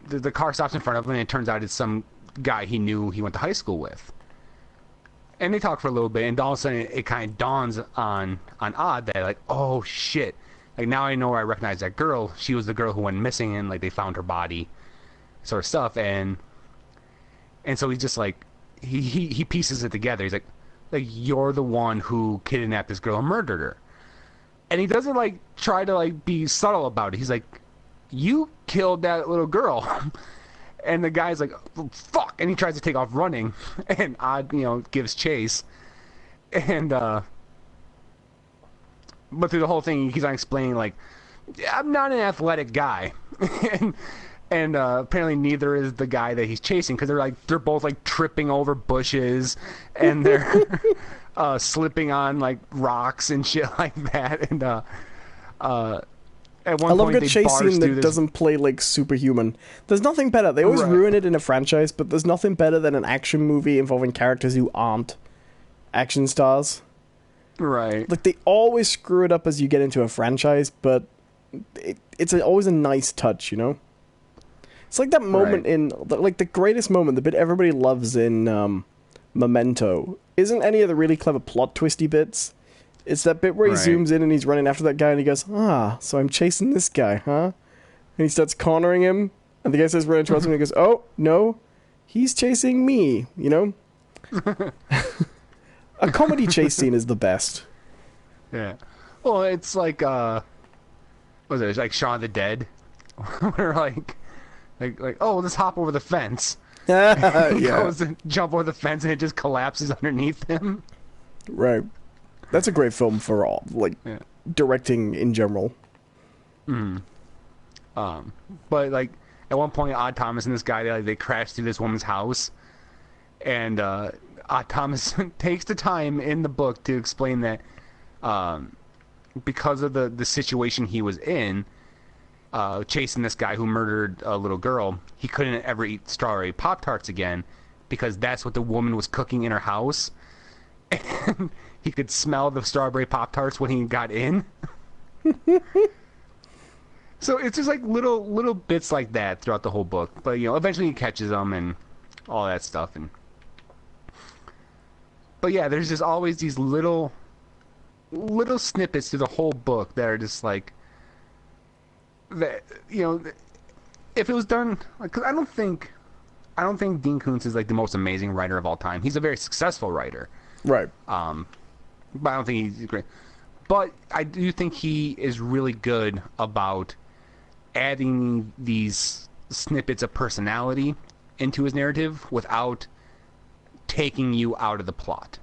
the car stops in front of him, and it turns out it's some guy he knew he went to high school with. And they talk for a little bit, and all of a sudden it kind of dawns on Odd that, like, oh shit, like now I know where I recognize that girl. She was the girl who went missing, and like they found her body, sort of stuff. And so he's just like, he pieces it together. He's like you're the one who kidnapped this girl and murdered her. And he doesn't like try to like be subtle about it. He's like, you killed that little girl. And the guy's like, fuck, and he tries to take off running, and Odd, you know, gives chase. And but through the whole thing, he keeps on explaining, like, I'm not an athletic guy. and apparently neither is the guy that he's chasing, because they're both like tripping over bushes, and they're slipping on like rocks and shit like that. And at one I love point, a good chase scene that doesn't play like superhuman. There's nothing better. They always ruin it in a franchise, but there's nothing better than an action movie involving characters who aren't action stars. Right. Like, they always screw it up as you get into a franchise, but it's always a nice touch, you know? It's like that moment in, like, the greatest moment, the bit everybody loves in Memento, isn't any of the really clever plot twisty bits. It's that bit where he zooms in and he's running after that guy and he goes, so I'm chasing this guy, huh? And he starts cornering him, and the guy says running towards him and he goes, oh, no, he's chasing me, you know? A comedy chase scene is the best. Yeah. Well, it's like, what was it? It's like Shaun of the Dead. Where like, oh, let's hop over the fence. He goes and jump over the fence and it just collapses underneath him. Right. That's a great film for all, like, directing in general. But like at one point, Odd Thomas and this guy, they crash through this woman's house, and Odd Thomas takes the time in the book to explain that because of the situation he was in, chasing this guy who murdered a little girl, he couldn't ever eat strawberry Pop-Tarts again because that's what the woman was cooking in her house. And he could smell the strawberry Pop-Tarts when he got in. So it's just like little bits like that throughout the whole book. But, you know, eventually he catches them and all that stuff. But yeah, there's just always these little little snippets through the whole book that are just like that. If it was done, because I don't think Dean Koontz is like the most amazing writer of all time. He's a very successful writer, Right. but I don't think he's great. But I do think he is really good about adding these snippets of personality into his narrative without taking you out of the plot,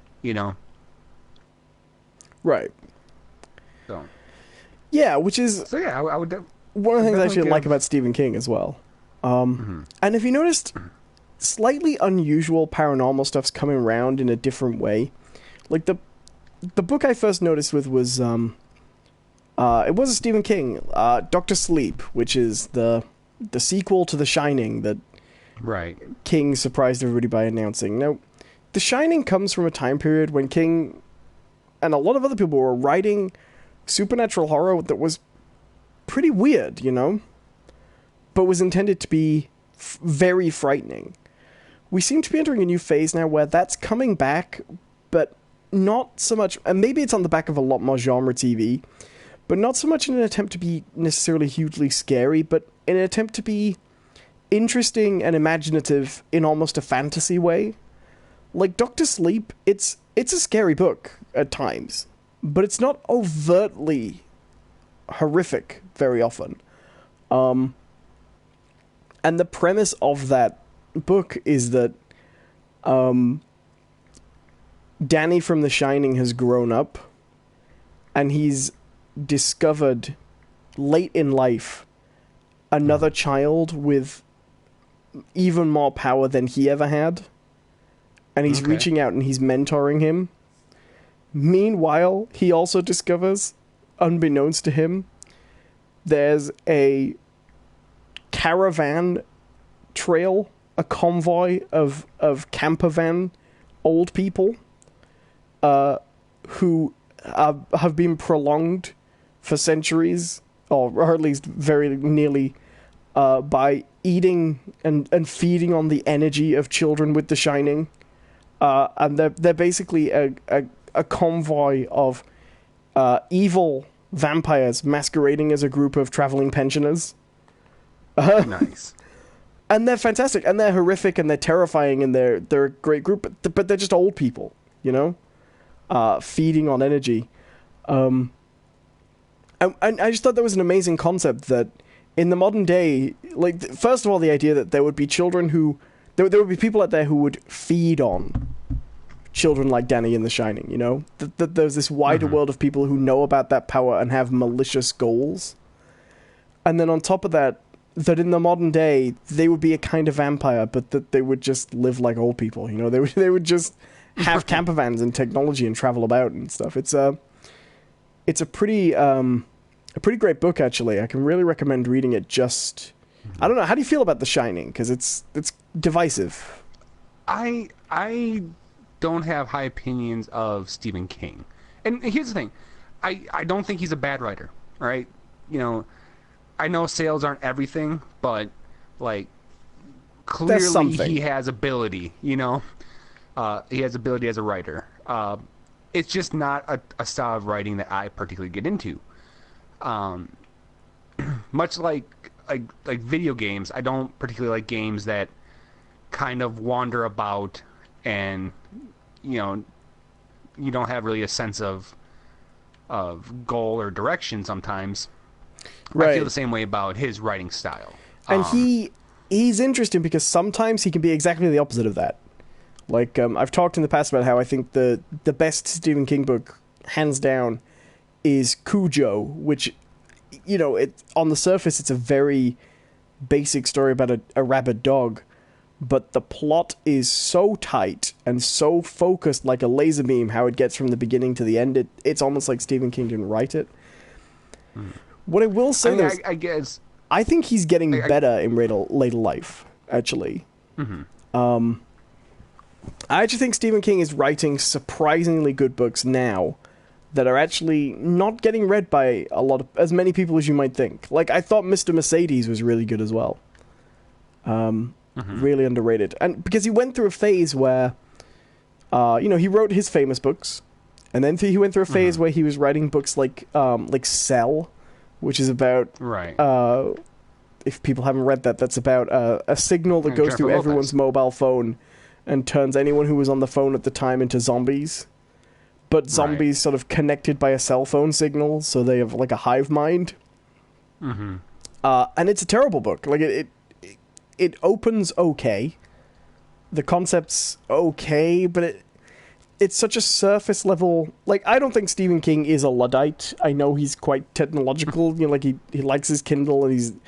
Right. So. Yeah, which is... So yeah, I would... one of the things I actually like about Stephen King as well. And if you noticed, slightly unusual paranormal stuff's coming around in a different way. Like, the book I first noticed with was... it was a Stephen King, Dr. Sleep, which is the sequel to The Shining that right. King surprised everybody by announcing. Now, The Shining comes from a time period when King and a lot of other people were writing supernatural horror that was pretty weird, but was intended to be very frightening. We seem to be entering a new phase now where that's coming back, but not so much, and maybe it's on the back of a lot more genre TV, but not so much in an attempt to be necessarily hugely scary, but in an attempt to be interesting and imaginative in almost a fantasy way. Like Dr. Sleep, it's a scary book at times, but it's not overtly horrific very often. And the premise of that book is that Danny from The Shining has grown up, and he's discovered late in life another child with even more power than he ever had, and he's reaching out and he's mentoring him. Meanwhile, he also discovers, unbeknownst to him, there's a caravan trail, a convoy of camper van old people who have been prolonged for centuries, or at least very nearly, by eating and feeding on the energy of children with The Shining. And they're basically a convoy of evil vampires masquerading as a group of traveling pensioners. Nice. And they're fantastic, and they're horrific, and they're terrifying, and they're a great group, but they're just old people, feeding on energy. And I just thought that was an amazing concept that in the modern day, like, first of all, the idea that there would be children who... There would be people out there who would feed on children like Danny in The Shining, That there's this wider world of people who know about that power and have malicious goals. And then on top of that in the modern day, they would be a kind of vampire, but that they would just live like old people, They would just have camper vans and technology and travel about and stuff. It's a pretty great book, actually. I can really recommend reading it. Just... I don't know. How do you feel about The Shining? Because it's divisive. I don't have high opinions of Stephen King. And here's the thing. I don't think he's a bad writer, right? I know sales aren't everything, but, like, clearly he has ability, He has ability as a writer. It's just not a style of writing that I particularly get into. Much like video games, I don't particularly like games that kind of wander about and you don't have really a sense of goal or direction sometimes. Right. I feel the same way about his writing style. And he's interesting because sometimes he can be exactly the opposite of that. Like, I've talked in the past about how I think the best Stephen King book, hands down, is Cujo, which, on the surface, it's a very basic story about a rabid dog, but the plot is so tight and so focused like a laser beam, how it gets from the beginning to the end. It's almost like Stephen King didn't write it. What I will say, I guess... I think he's getting better in later life, actually. I actually think Stephen King is writing surprisingly good books now that are actually not getting read by as many people as you might think. Like, I thought Mr. Mercedes was really good as well. Really underrated. And because he went through a phase where, he wrote his famous books, And then he went through a phase where he was writing books like Cell, which is about Right. If people haven't read that, that's about a signal that goes Jennifer through Lopez. everyone's mobile phone and turns anyone who was on the phone at the time into zombies. But zombies sort of connected by a cell phone signal, so they have like a hive mind. Mm-hmm. And it's a terrible book. Like it opens okay. The concept's okay, but it's such a surface level. Like, I don't think Stephen King is a Luddite. I know he's quite technological. You know, like he likes his Kindle and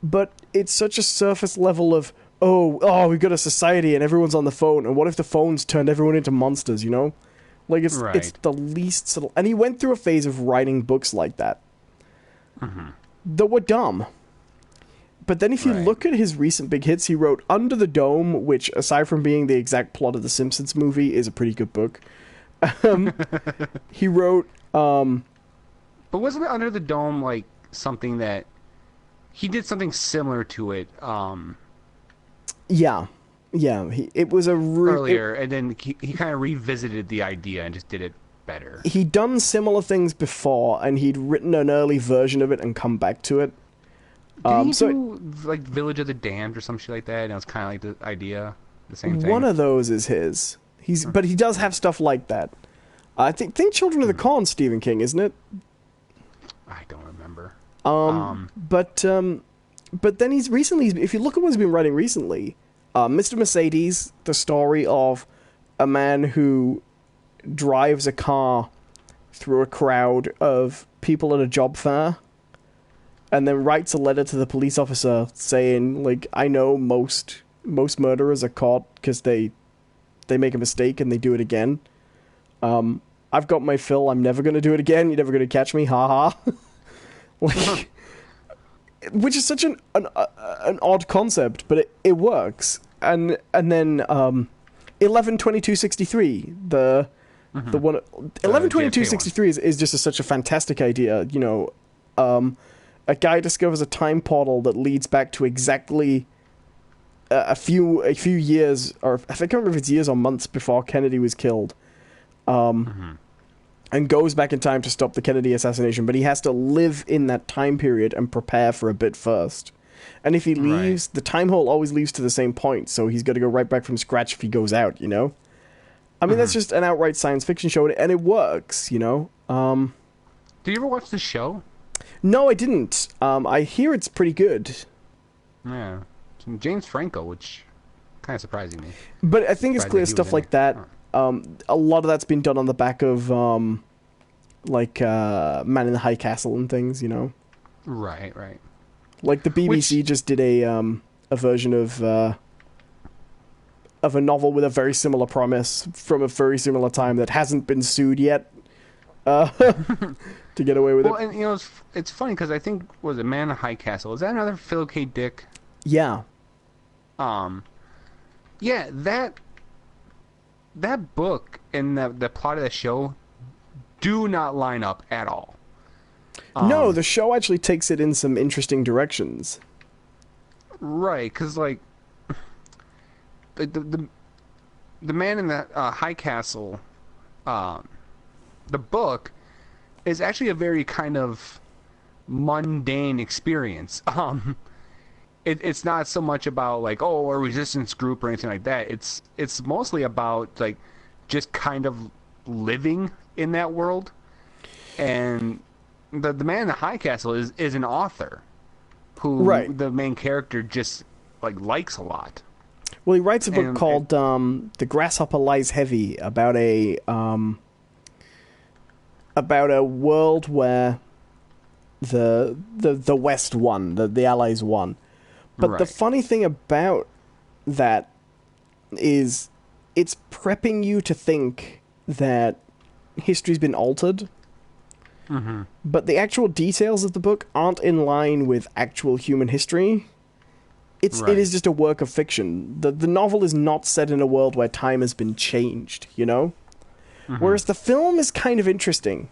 but it's such a surface level of we've got a society and everyone's on the phone, and what if the phones turned everyone into monsters? You know, like it's the least subtle. And he went through a phase of writing books like that that were dumb. But then if you look at his recent big hits, he wrote Under the Dome, which, aside from being the exact plot of the Simpsons movie, is a pretty good book. He wrote... But wasn't it Under the Dome, like, something that... He did something similar to it, Yeah. It was a... earlier, and then he kind of revisited the idea and just did it better. He'd done similar things before, and he'd written an early version of it and come back to it. Did he do, like, Village of the Damned or some shit like that? And it was kind of like the idea, the same thing? One of those is his. But he does have stuff like that. I think Children of the Corn, Stephen King, isn't it? I don't remember. But then he's recently... If you look at what he's been writing recently, Mr. Mercedes, the story of a man who drives a car through a crowd of people at a job fair, and then writes a letter to the police officer saying, like, I know most murderers are caught because they make a mistake and they do it again. I've got my fill. I'm never going to do it again. You're never going to catch me. Ha ha. Like, which is such an odd concept, but it works. And then 11/22/63, the one 11/22/63 is just such a fantastic idea. You know, a guy discovers a time portal that leads back to exactly a few years, or I can't remember if it's years or months before Kennedy was killed, and goes back in time to stop the Kennedy assassination. But he has to live in that time period and prepare for a bit first. And if he leaves, the time hole always leads to the same point, so he's got to go right back from scratch if he goes out. You know, I mean that's just an outright science fiction show, and it works. You know. Did you ever watch the show? No, I didn't. I hear it's pretty good. Yeah. James Franco, which kind of surprising me. But I think it's clear stuff like that. A lot of that's been done on the back of, Man in the High Castle and things, you know? Right. Like the BBC just did a version of a novel with a very similar premise from a very similar time that hasn't been sued yet. To get away with it. Well, and you know, it's funny because I think, was it Man in the High Castle? Is that another Philip K. Dick? Yeah. Yeah, that book and the plot of the show do not line up at all. No, the show actually takes it in some interesting directions. Right, because like the Man in the High Castle, the book is actually a very kind of mundane experience. It's not so much about like, oh, a resistance group or anything like that. It's mostly about like just kind of living in that world. And the Man in the High Castle is an author who the main character just like likes a lot. Well, he writes a book called "The Grasshopper Lies Heavy" about a world where the West won, the Allies won. But the funny thing about that is it's prepping you to think that history's been altered. But the actual details of the book aren't in line with actual human history. It is just a work of fiction. The novel is not set in a world where time has been changed, you know? Whereas the film is kind of interesting.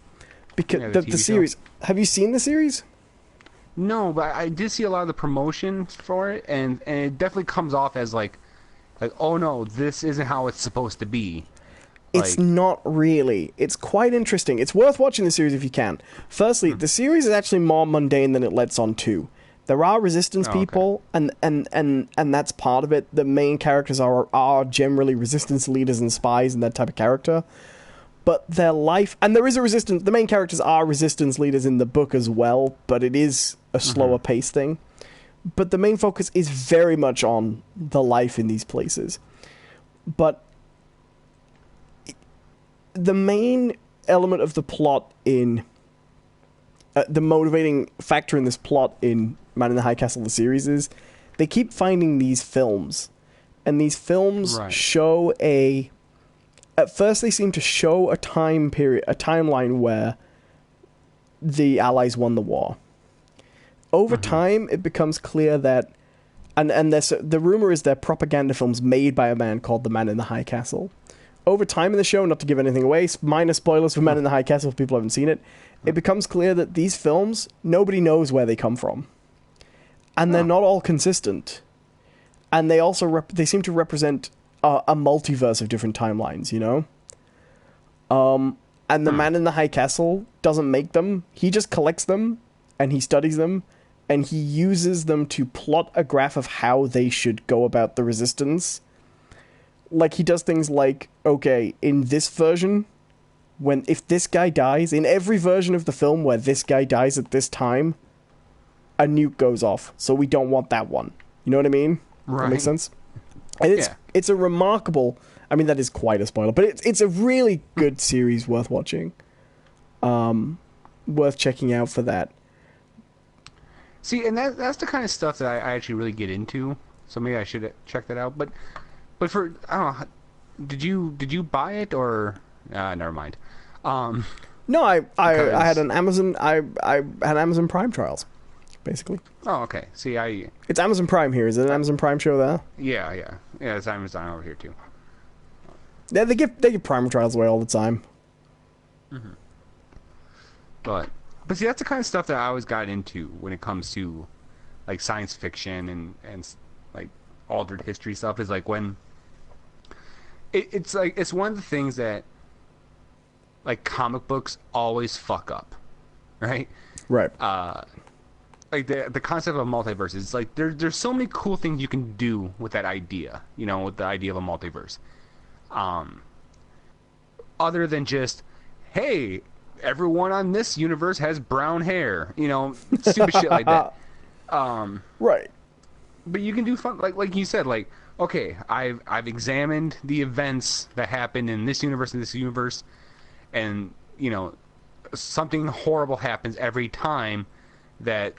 Because the series... Have you seen the series? No, but I did see a lot of the promotion for it, and it definitely comes off as like, oh no, this isn't how it's supposed to be. It's not really. It's quite interesting. It's worth watching the series if you can. Firstly, the series is actually more mundane than it lets on to. There are resistance people, and that's part of it. The main characters are generally resistance leaders and spies and that type of character. But their life... And there is a resistance... The main characters are resistance leaders in the book as well, but it is a slower pace thing. But the main focus is very much on the life in these places. But the main element of the plot in... the motivating factor in this plot in Man in the High Castle, the series, is they keep finding these films. And these films show a... At first, they seem to show a time period, a timeline where the Allies won the war. Over time, it becomes clear that... And the rumor is they're propaganda films made by a man called the Man in the High Castle. Over time in the show, not to give anything away, minor spoilers for Man in the High Castle if people haven't seen it, it becomes clear that these films, nobody knows where they come from. And they're not all consistent. And they also they seem to represent a multiverse of different timelines, you know? And the Man in the High Castle doesn't make them. He just collects them, and he studies them, and he uses them to plot a graph of how they should go about the resistance. Like, he does things like, okay, in this version, if this guy dies, in every version of the film where this guy dies at this time, a nuke goes off, so we don't want that one. You know what I mean? Right. That makes sense? And it's a remarkable... I mean, that is quite a spoiler, but it's a really good series worth watching. Worth checking out for that. See, and that's the kind of stuff that I actually really get into, so maybe I should check that out. But for... I don't know, did you buy it, or... never mind. No, I had an Amazon... I had Amazon Prime trials, basically. Oh, okay. See, It's Amazon Prime here. Is it an Amazon Prime show there? Yeah, it's Amazon over here too. Yeah, they give Prime trials away all the time. But see, that's the kind of stuff that I always got into when it comes to like science fiction and like altered history stuff. Is like when it's like it's one of the things that like comic books always fuck up, right? Right. Like the concept of multiverse is like there's so many cool things you can do with that idea, you know, with the idea of a multiverse. Other than just, hey, everyone on this universe has brown hair, you know, stupid shit like that. Right. But you can do fun, like you said, like, okay, I've examined the events that happened in this universe, and you know, something horrible happens every time that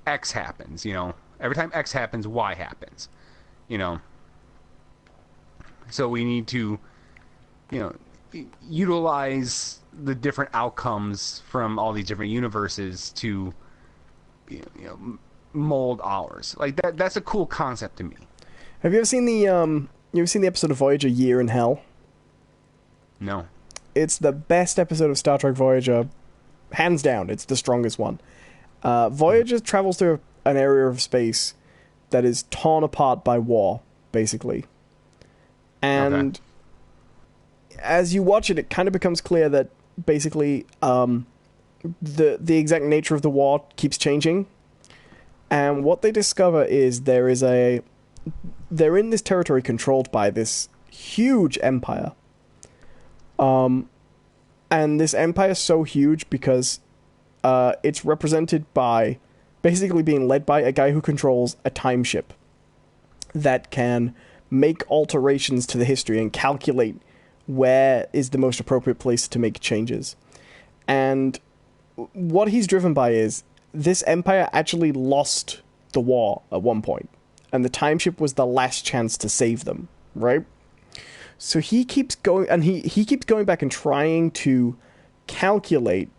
X happens, you know. Every time X happens, Y happens, you know. So we need to, you know, utilize the different outcomes from all these different universes to, you know, mold ours. Like that's a cool concept to me. Have you ever seen the episode of Voyager Year in Hell? No. It's the best episode of Star Trek Voyager, hands down. It's the strongest one. Voyager travels through an area of space that is torn apart by war, basically. And as you watch it, it kind of becomes clear that basically the exact nature of the war keeps changing. And what they discover is they're in this territory controlled by this huge empire. And this empire is so huge because it's represented by basically being led by a guy who controls a time ship that can make alterations to the history and calculate where is the most appropriate place to make changes. And what he's driven by is this empire actually lost the war at one point, and the time ship was the last chance to save them, right? So he keeps going, and he keeps going back and trying to calculate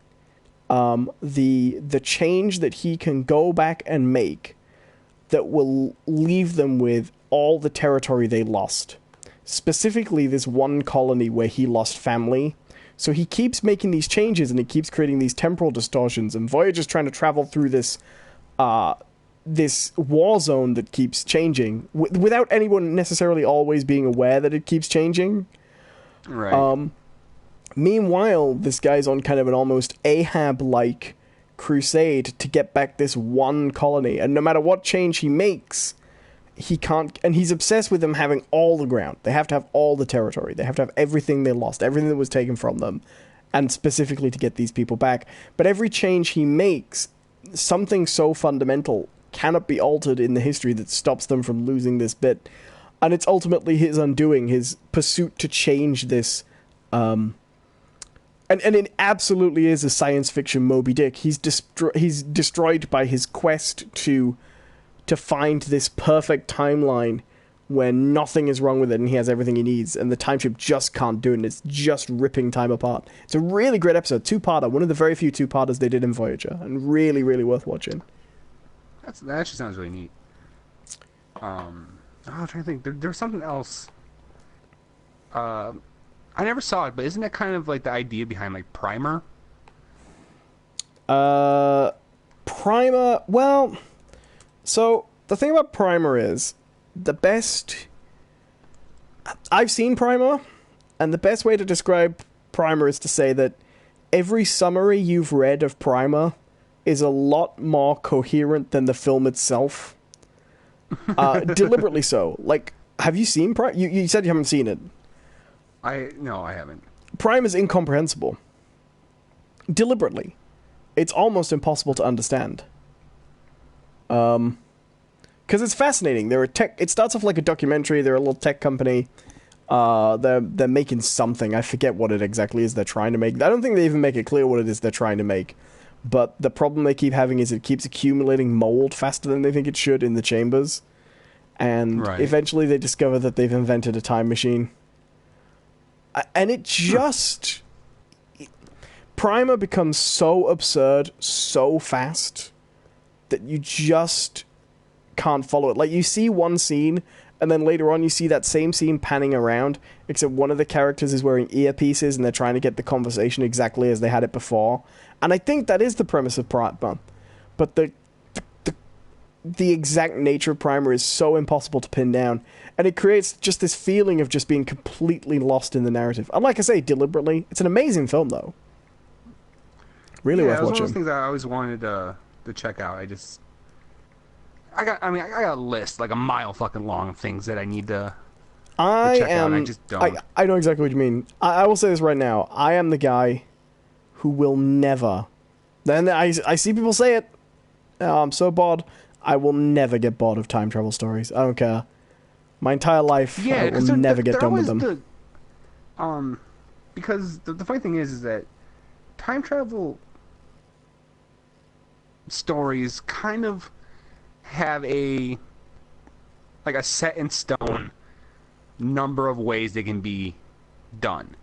the change that he can go back and make that will leave them with all the territory they lost. Specifically, this one colony where he lost family. So he keeps making these changes, and he keeps creating these temporal distortions, and Voyager's trying to travel through this this war zone that keeps changing, without anyone necessarily always being aware that it keeps changing. Right. Meanwhile, this guy's on kind of an almost Ahab-like crusade to get back this one colony, and no matter what change he makes, he can't, and he's obsessed with them having all the ground. They have to have all the territory. They have to have everything they lost, everything that was taken from them, and specifically to get these people back. But every change he makes, something so fundamental cannot be altered in the history that stops them from losing this bit. And it's ultimately his undoing, his pursuit to change this. And it absolutely is a science fiction Moby Dick. He's destroyed by his quest to find this perfect timeline where nothing is wrong with it and he has everything he needs, and the time ship just can't do it, and it's just ripping time apart. It's a really great episode, two-parter, one of the very few two-parters they did in Voyager, and really, really worth watching. That actually sounds really neat. I'm trying to think. There's something else. I never saw it, but isn't that kind of like the idea behind like Primer? Primer, well, so the thing about Primer is, the best... I've seen Primer, and the best way to describe Primer is to say that every summary you've read of Primer is a lot more coherent than the film itself. Deliberately so. Like, have you seen Primer? You said you haven't seen it. No, I haven't. Primer is incomprehensible. Deliberately. It's almost impossible to understand. Because it's fascinating. It starts off like a documentary. They're a little tech company. They're making something. I forget what it exactly is they're trying to make. I don't think they even make it clear what it is they're trying to make. But the problem they keep having is it keeps accumulating mold faster than they think it should in the chambers. And eventually they discover that they've invented a time machine. And it just... Primer becomes so absurd so fast that you just can't follow it. Like, you see one scene, and then later on you see that same scene panning around, except one of the characters is wearing earpieces and they're trying to get the conversation exactly as they had it before. And I think that is the premise of Primer. But the exact nature of Primer is so impossible to pin down, and it creates just this feeling of just being completely lost in the narrative. And like I say, deliberately. It's an amazing film, though. Really worth watching. One of those things I always wanted to check out. I got a list like a mile fucking long of things that I need to check out. I just don't. I know exactly what you mean. I will say this right now. I am the guy who will never. Then I see people say it. Oh, I'm so bored. I will never get bored of time travel stories. I don't care. My entire life, I will never get done with them. Because the funny thing is that time travel stories kind of have a set in stone number of ways they can be done,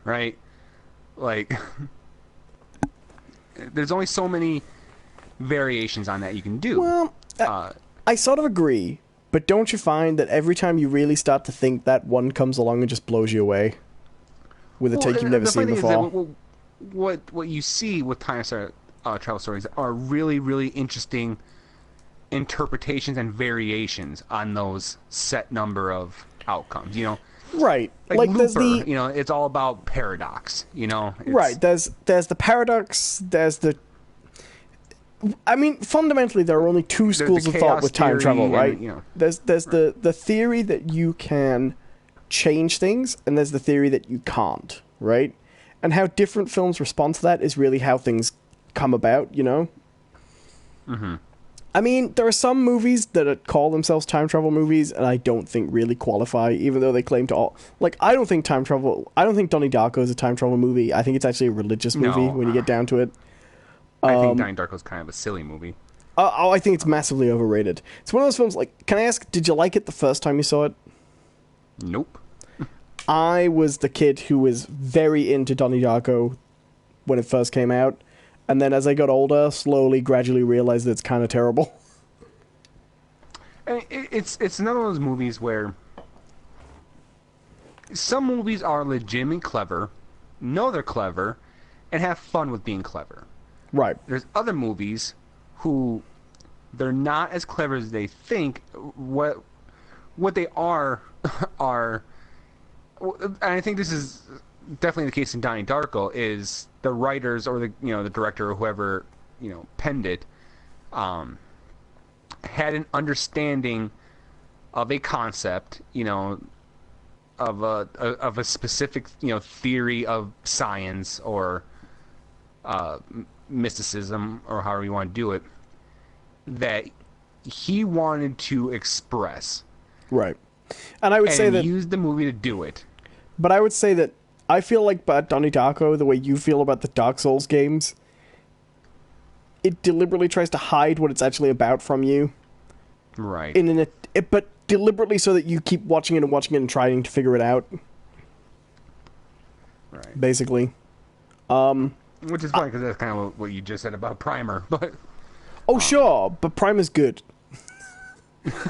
right? Like, there's only so many variations on that you can do. Well, I sort of agree, but don't you find that every time you really start to think that, one comes along and just blows you away with a take you've never seen before? What you see with time travel stories are really, really interesting interpretations and variations on those set number of outcomes, you know? Right. Like Looper, you know, it's all about paradox, you know? Right. There's the paradox, there's the... I mean, fundamentally, there are only two schools of thought with time travel, right? And, you know, there's the theory that you can change things, and there's the theory that you can't, right? And how different films respond to that is really how things come about, you know? Mm-hmm. I mean, there are some movies that call themselves time travel movies, and I don't think really qualify, even though they claim to all... Like, I don't think Donnie Darko is a time travel movie. I think it's actually a religious movie when you get down to it. I think Donnie Darko is kind of a silly movie. I think it's massively overrated. It's one of those films, like, can I ask, did you like it the first time you saw it? Nope. I was the kid who was very into Donnie Darko when it first came out, and then as I got older, slowly, gradually realized that it's kind of terrible. It's another one of those movies where some movies are legitimately clever, know they're clever, and have fun with being clever. Right. There's other movies who they're not as clever as they think. What they are and I think this is definitely the case in Donnie Darko, is the writers or the director or whoever penned it had an understanding of a concept, of a specific theory of science or mysticism or however you want to do it, that he wanted to express. Right. And I would say that use the movie to do it. But I would say that I feel like about Donnie Darko, the way you feel about the Dark Souls games, it deliberately tries to hide what it's actually about from you. Right. But deliberately so that you keep watching it and trying to figure it out. Right. Basically. Which is funny because that's kind of what you just said about Primer, but... Oh, sure, but Primer's good.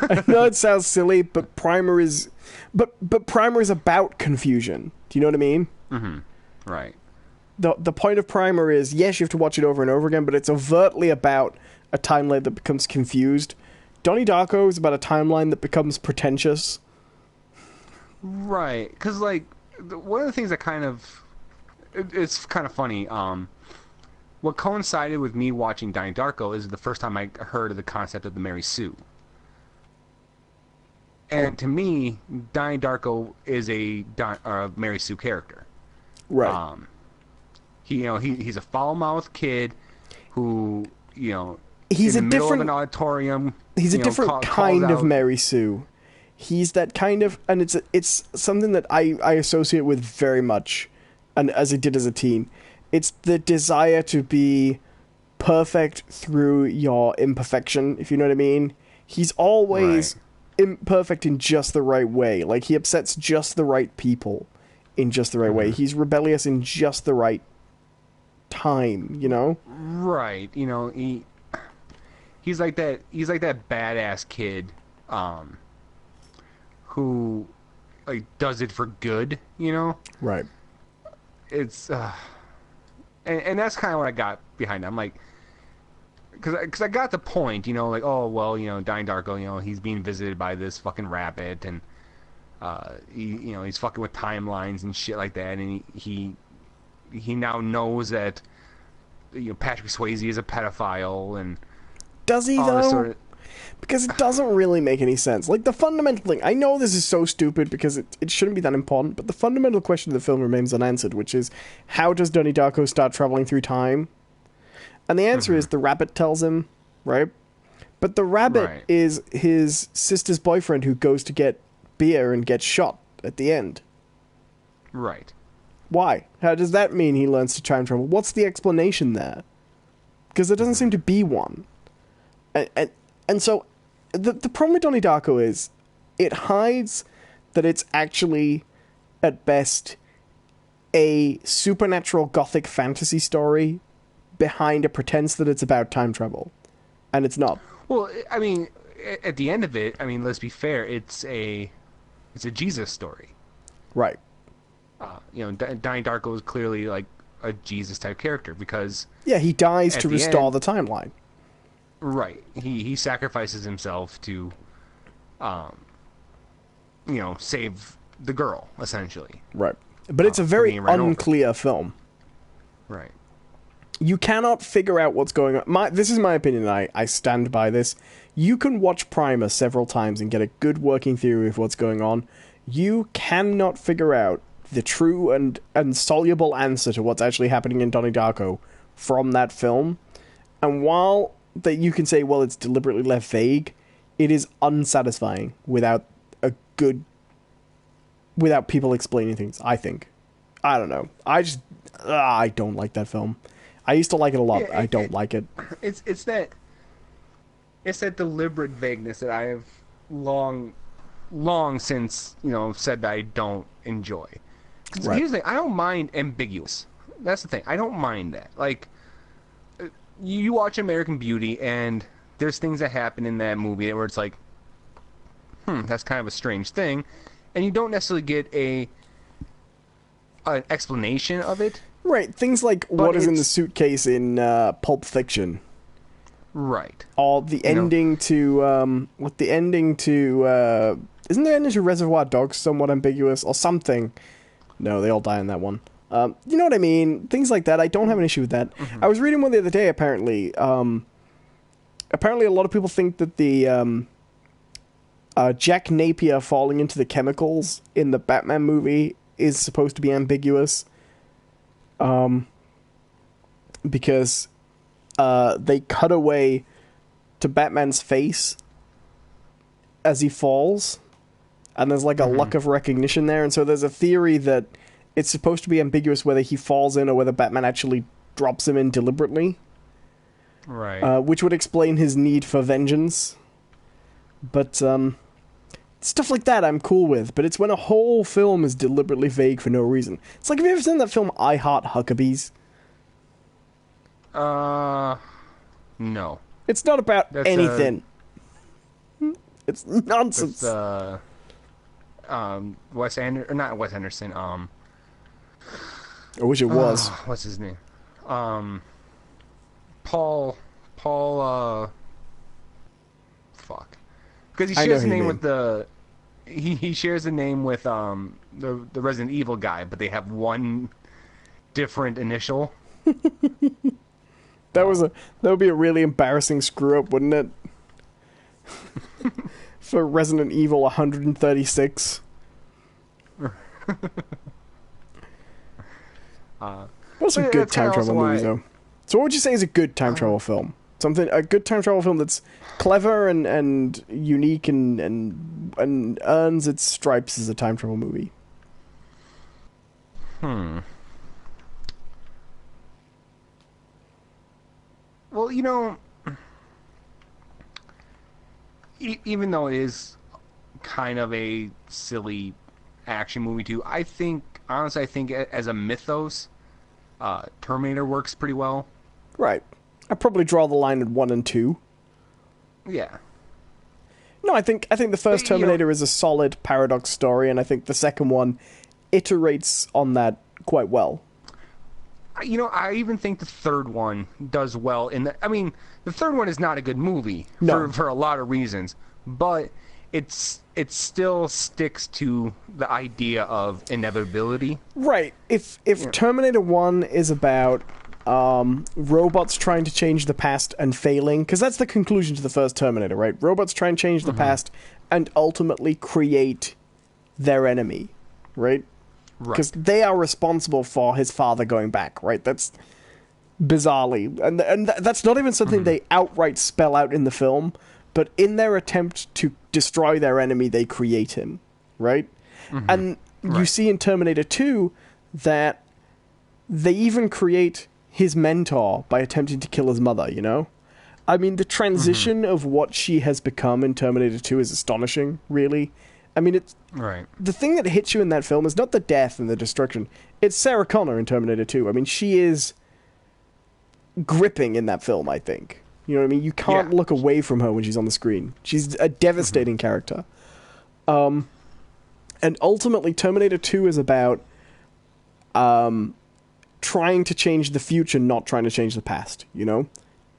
I know it sounds silly, but Primer is... But Primer is about confusion. Do you know what I mean? Mm-hmm. Right. The point of Primer is, yes, you have to watch it over and over again, but it's overtly about a timeline that becomes confused. Donnie Darko is about a timeline that becomes pretentious. Right. Because, one of the things that kind of... It's kind of funny. What coincided with me watching Donnie Darko is the first time I heard of the concept of the Mary Sue. And to me, Donnie Darko is a Mary Sue character. Right. He's a foul-mouthed kid who, he's in a the middle different of an auditorium. He's a different kind of Mary Sue. He's that kind of, and it's something that I associate with very much, and as I did as a teen. It's the desire to be perfect through your imperfection, if you know what I mean. He's always imperfect in just the right way. Like, he upsets just the right people in just the right way. He's rebellious in just the right time, Right. He's like that badass kid who does it for good, Right. It's and that's kind of what I got behind it. I'm like, because I got the point, oh well, Donnie Darko, he's being visited by this fucking rabbit, and he's fucking with timelines and shit like that, and he now knows that Patrick Swayze is a pedophile, and does he though? Because it doesn't really make any sense. Like, the fundamental thing, I know this is so stupid because it shouldn't be that important, but the fundamental question of the film remains unanswered, which is, how does Donnie Darko start traveling through time? And the answer is the rabbit tells him, right? But the rabbit is his sister's boyfriend who goes to get beer and gets shot at the end. Right. Why? How does that mean he learns to time travel? What's the explanation there? Because there doesn't seem to be one. And so, the problem with Donnie Darko is, it hides that it's actually, at best, a supernatural gothic fantasy story behind a pretense that it's about time travel. And it's not. Well, I mean, at the end of it, let's be fair, it's a Jesus story. Right. Donnie Darko is clearly, like, a Jesus-type character, because... Yeah, he dies to restore the timeline. Right. He sacrifices himself to, save the girl, essentially. Right. But it's a very unclear film. Right. You cannot figure out what's going on. This is my opinion, and I stand by this. You can watch Primer several times and get a good working theory of what's going on. You cannot figure out the true and soluble answer to what's actually happening in Donnie Darko from that film. And while that you can say, well, it's deliberately left vague, it is unsatisfying without people explaining things, I think. I don't know. I don't like that film. I used to like it a lot. I don't like it. It's that deliberate vagueness that I have long since, said that I don't enjoy. Right. Here's the thing, I don't mind ambiguous. That's the thing. I don't mind that. Like, you watch American Beauty, and there's things that happen in that movie where it's like, that's kind of a strange thing, and you don't necessarily get an explanation of it. Right, things like what is in the suitcase in Pulp Fiction. Right. Or the ending to isn't the ending to Reservoir Dogs somewhat ambiguous or something? No, they all die in that one. You know what I mean? Things like that. I don't have an issue with that. Mm-hmm. I was reading one the other day, apparently. Apparently a lot of people think that the Jack Napier falling into the chemicals in the Batman movie is supposed to be ambiguous. Because they cut away to Batman's face as he falls, and there's like a luck of recognition there, and so there's a theory that it's supposed to be ambiguous whether he falls in or whether Batman actually drops him in deliberately. Right. Which would explain his need for vengeance. But stuff like that I'm cool with, but it's when a whole film is deliberately vague for no reason. It's like, have you ever seen that film I Heart Huckabees? No. It's not about That's, anything. It's nonsense. That's, Wes Anderson, or not Wes Anderson, I wish it was. what's his name? Paul, fuck. Because he shares the name with he shares the name with, the Resident Evil guy, but they have one different initial. That would be a really embarrassing screw up, wouldn't it? For Resident Evil 136. What's some good time travel movies, though? So what would you say is a good time travel film? A good time travel film that's clever and unique and earns its stripes as a time travel movie. Well, even though it is kind of a silly action movie too, I think as a mythos, Terminator works pretty well. Right. I probably draw the line at 1 and 2. Yeah. No, I think the first Terminator is a solid paradox story, and I think the second one iterates on that quite well. I even think the third one does well the third one is not a good movie for a lot of reasons, but it still sticks to the idea of inevitability. Right. If Terminator 1 is about robots trying to change the past and failing, because that's the conclusion to the first Terminator, right? Robots try and change the past and ultimately create their enemy, right? Because they are responsible for his father going back, right? That's bizarrely, and that's not even something they outright spell out in the film, but in their attempt to destroy their enemy, they create him, right? And you see in Terminator 2 that they even create his mentor by attempting to kill his mother, I mean, the transition of what she has become in Terminator 2 is astonishing, really. I mean, it's the thing that hits you in that film is not the death and the destruction. It's Sarah Connor in Terminator 2. I mean, she is gripping in that film, I think. You know what I mean? You can't look away from her when she's on the screen. She's a devastating character. And ultimately, Terminator 2 is about trying to change the future, not trying to change the past,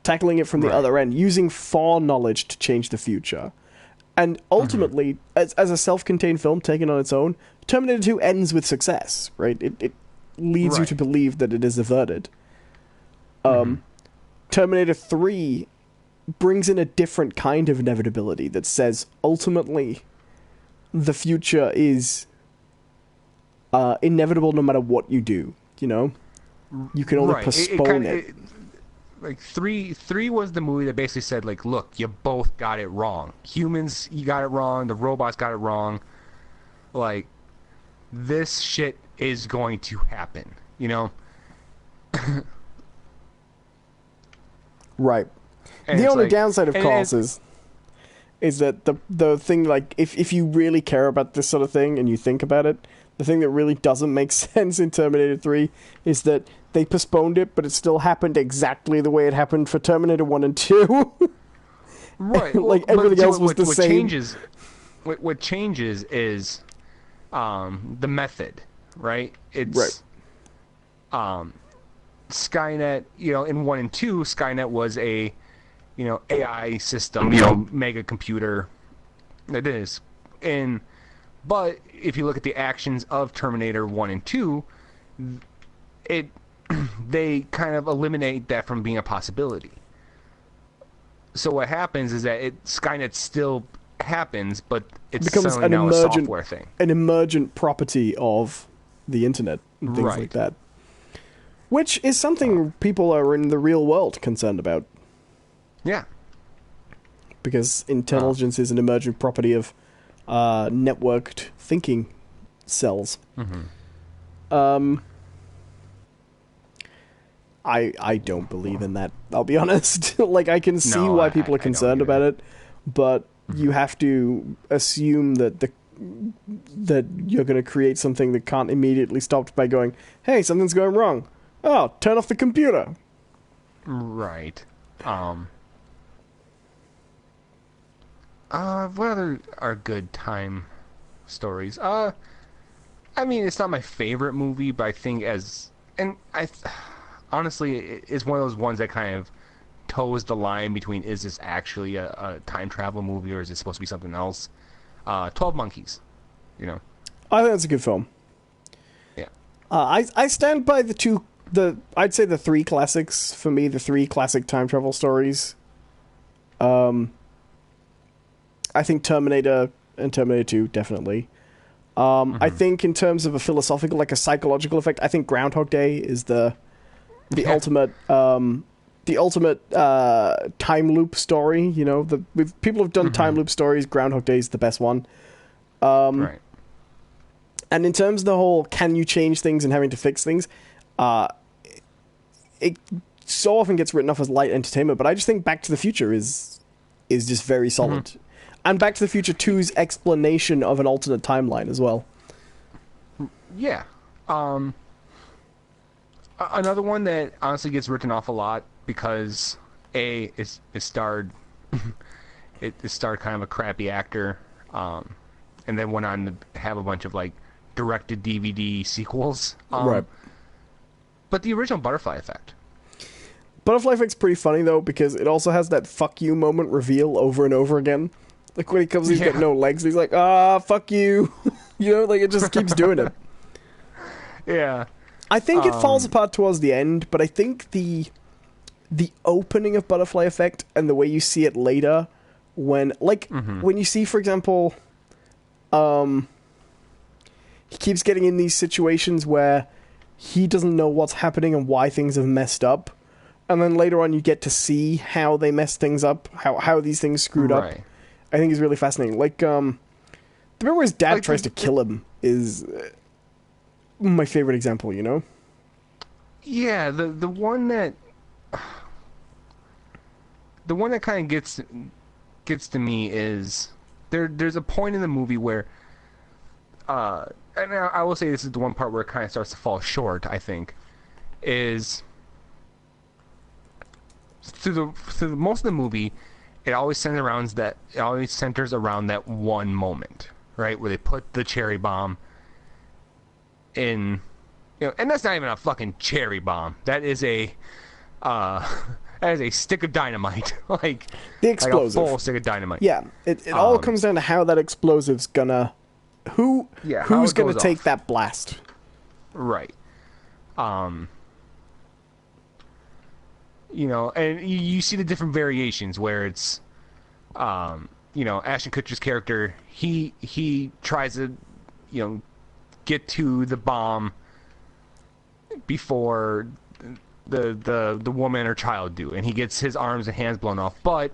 Tackling it from the other end, using foreknowledge to change the future. And ultimately, as a self-contained film taken on its own, Terminator 2 ends with success, right? It leads you to believe that it is averted. Terminator 3 brings in a different kind of inevitability that says, ultimately, the future is inevitable no matter what you do, You can only postpone it. Like three was the movie that basically said, like, look, you both got it wrong. Humans, you got it wrong. The robots got it wrong. Like, this shit is going to happen. Right. And the only like, downside, of course, is that the thing, like, if you really care about this sort of thing and you think about it, the thing that really doesn't make sense in Terminator 3 is that they postponed it, but it still happened exactly the way it happened for Terminator 1 and 2. Right. Like, everything else was the same. What changes is the method, right? It's Skynet, in 1 and 2, Skynet was a, AI system, mega computer that is But if you look at the actions of Terminator 1 and 2, they kind of eliminate that from being a possibility. So what happens is that Skynet still happens, but it's becomes suddenly now a software thing. An emergent property of the internet and things like that. Which is something people are in the real world concerned about. Yeah. Because intelligence is an emergent property of networked thinking cells. Mm-hmm. I don't believe in that, I'll be honest. Like, I can see why people are concerned about it, but you have to assume that that you're going to create something that can't immediately stop by going, hey, something's going wrong. Oh, turn off the computer. Right. What other are good time stories? I mean, it's not my favorite movie, but I think honestly, it's one of those ones that kind of toes the line between, is this actually a time travel movie or is it supposed to be something else? 12 Monkeys, you know. I think that's a good film. Yeah. I stand by I'd say the three classics for me, the three classic time travel stories. I think Terminator and Terminator 2, definitely. I think in terms of a philosophical, like a psychological effect, I think Groundhog Day is the ultimate time loop story. You know, people have done time loop stories. Groundhog Day is the best one. Right. And in terms of the whole, can you change things and having to fix things, it so often gets written off as light entertainment. But I just think Back to the Future is just very solid. Mm-hmm. And Back to the Future 2's explanation of an alternate timeline as well. Yeah. Another one that honestly gets written off a lot because it starred kind of a crappy actor, and then went on to have a bunch of like directed DVD sequels. Right. But the original Butterfly Effect. Butterfly Effect's pretty funny though, because it also has that fuck you moment reveal over and over again. Like when he comes, he's got no legs. He's like, fuck you. You know, like it just keeps doing it. Yeah. I think it falls apart towards the end, but I think the opening of Butterfly Effect and the way you see it later, when you see, for example, he keeps getting in these situations where he doesn't know what's happening and why things have messed up, and then later on you get to see how they messed things up, how these things screwed up. I think is really fascinating. Like, the bit where his dad tries to kill him is my favorite example, you know? Yeah, the one that kind of gets to me is there's a point in the movie where and I will say this is the one part where it kind of starts to fall short, I think, is through the most of the movie, it always centers around that one moment, right, where they put the cherry bomb in, you know, and that's not even a fucking cherry bomb. That is a stick of dynamite, like the explosive, like a full stick of dynamite. Yeah, it all comes down to how that explosive's gonna, who's gonna take that blast, right? You know, and you see the different variations where it's, you know, Ashton Kutcher's character, he tries to, you know, get to the bomb before the woman or child do, and he gets his arms and hands blown off. But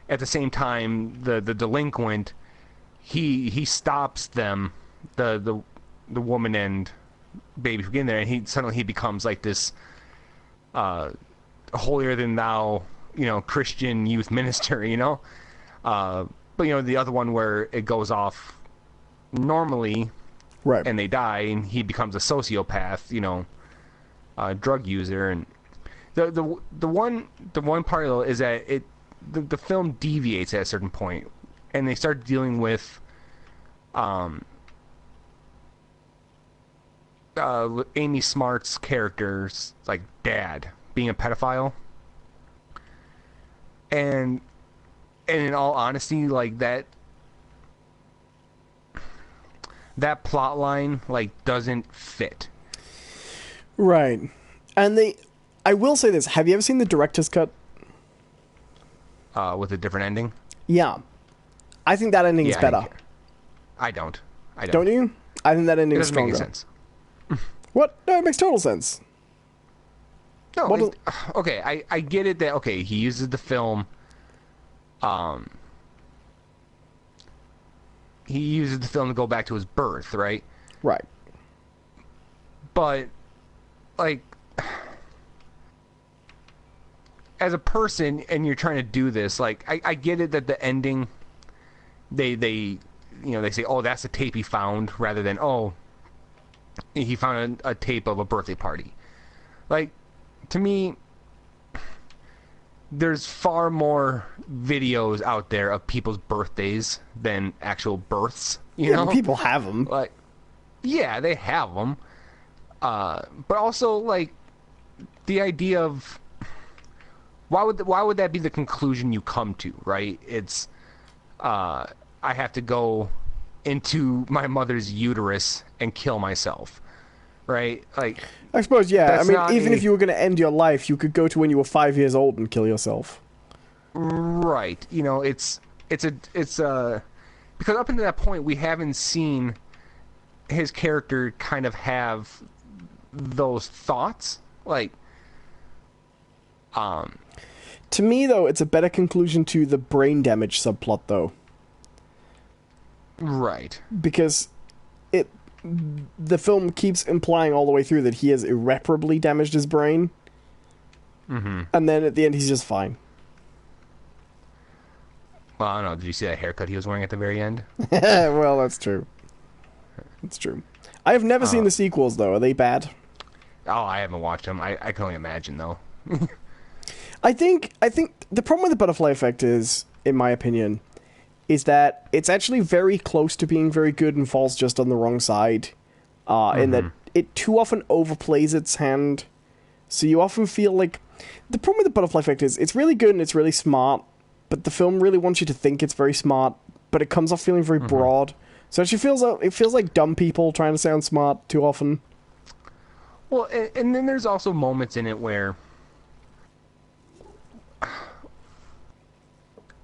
at the same time, the delinquent, he stops them, the woman and baby from getting there, and he suddenly becomes like this holier than thou, you know, Christian youth minister, you know. But you know, the other one where it goes off normally, right, and they die, and he becomes a sociopath, you know, drug user. And the one part though is that the film deviates at a certain point, and they start dealing with Amy Smart's character's like dad being a pedophile, and in all honesty, like that that plot line like doesn't fit. Right. And I will say this, have you ever seen the director's cut? With a different ending? Yeah. I think that ending is better. I don't. Don't you? I think that ending is stronger. Make any sense. What? No, it makes total sense. No, okay, I get it that, okay, he uses the film, he uses the film to go back to his birth, right? Right. But, like, as a person, and you're trying to do this, like, I get it that the ending, they say, oh, that's the tape he found, rather than, oh, he found a tape of a birthday party. Like, to me, there's far more videos out there of people's birthdays than actual births. You know, people have them. Like, yeah, they have them. But also, like, the idea of why would that be the conclusion you come to, right? It's I have to go into my mother's uterus and kill myself, right? Like, I suppose, yeah. I mean, even if you were going to end your life, you could go to when you were 5 years old and kill yourself. Right. You know, it's because up until that point, we haven't seen his character kind of have those thoughts. Like, to me, though, it's a better conclusion to the brain damage subplot, though. Right. Because the film keeps implying all the way through that he has irreparably damaged his brain. Mm-hmm. And then at the end, he's just fine. Well, I don't know. Did you see that haircut he was wearing at the very end? Well, that's true. That's true. I have never seen the sequels, though. Are they bad? Oh, I haven't watched them. I can only imagine, though. I think the problem with the butterfly effect is, in my opinion, is that it's actually very close to being very good and falls just on the wrong side. In that it too often overplays its hand. So you often feel like... The problem with the butterfly effect is it's really good and it's really smart, but the film really wants you to think it's very smart, but it comes off feeling very broad. So it feels like dumb people trying to sound smart too often. Well, and then there's also moments in it where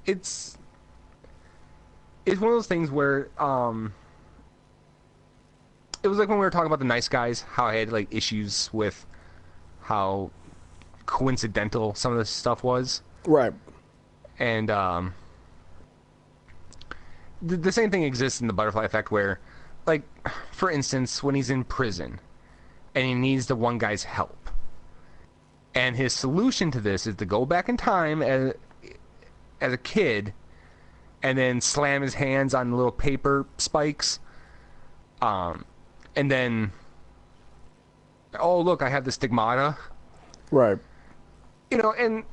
it's one of those things where it was like when we were talking about The Nice Guys, how I had like issues with how coincidental some of this stuff was. Right. And the same thing exists in the butterfly effect where, like, for instance, when he's in prison and he needs the one guy's help, and his solution to this is to go back in time as a kid and then slam his hands on the little paper spikes, and then, oh, look, I have the stigmata. Right. You know,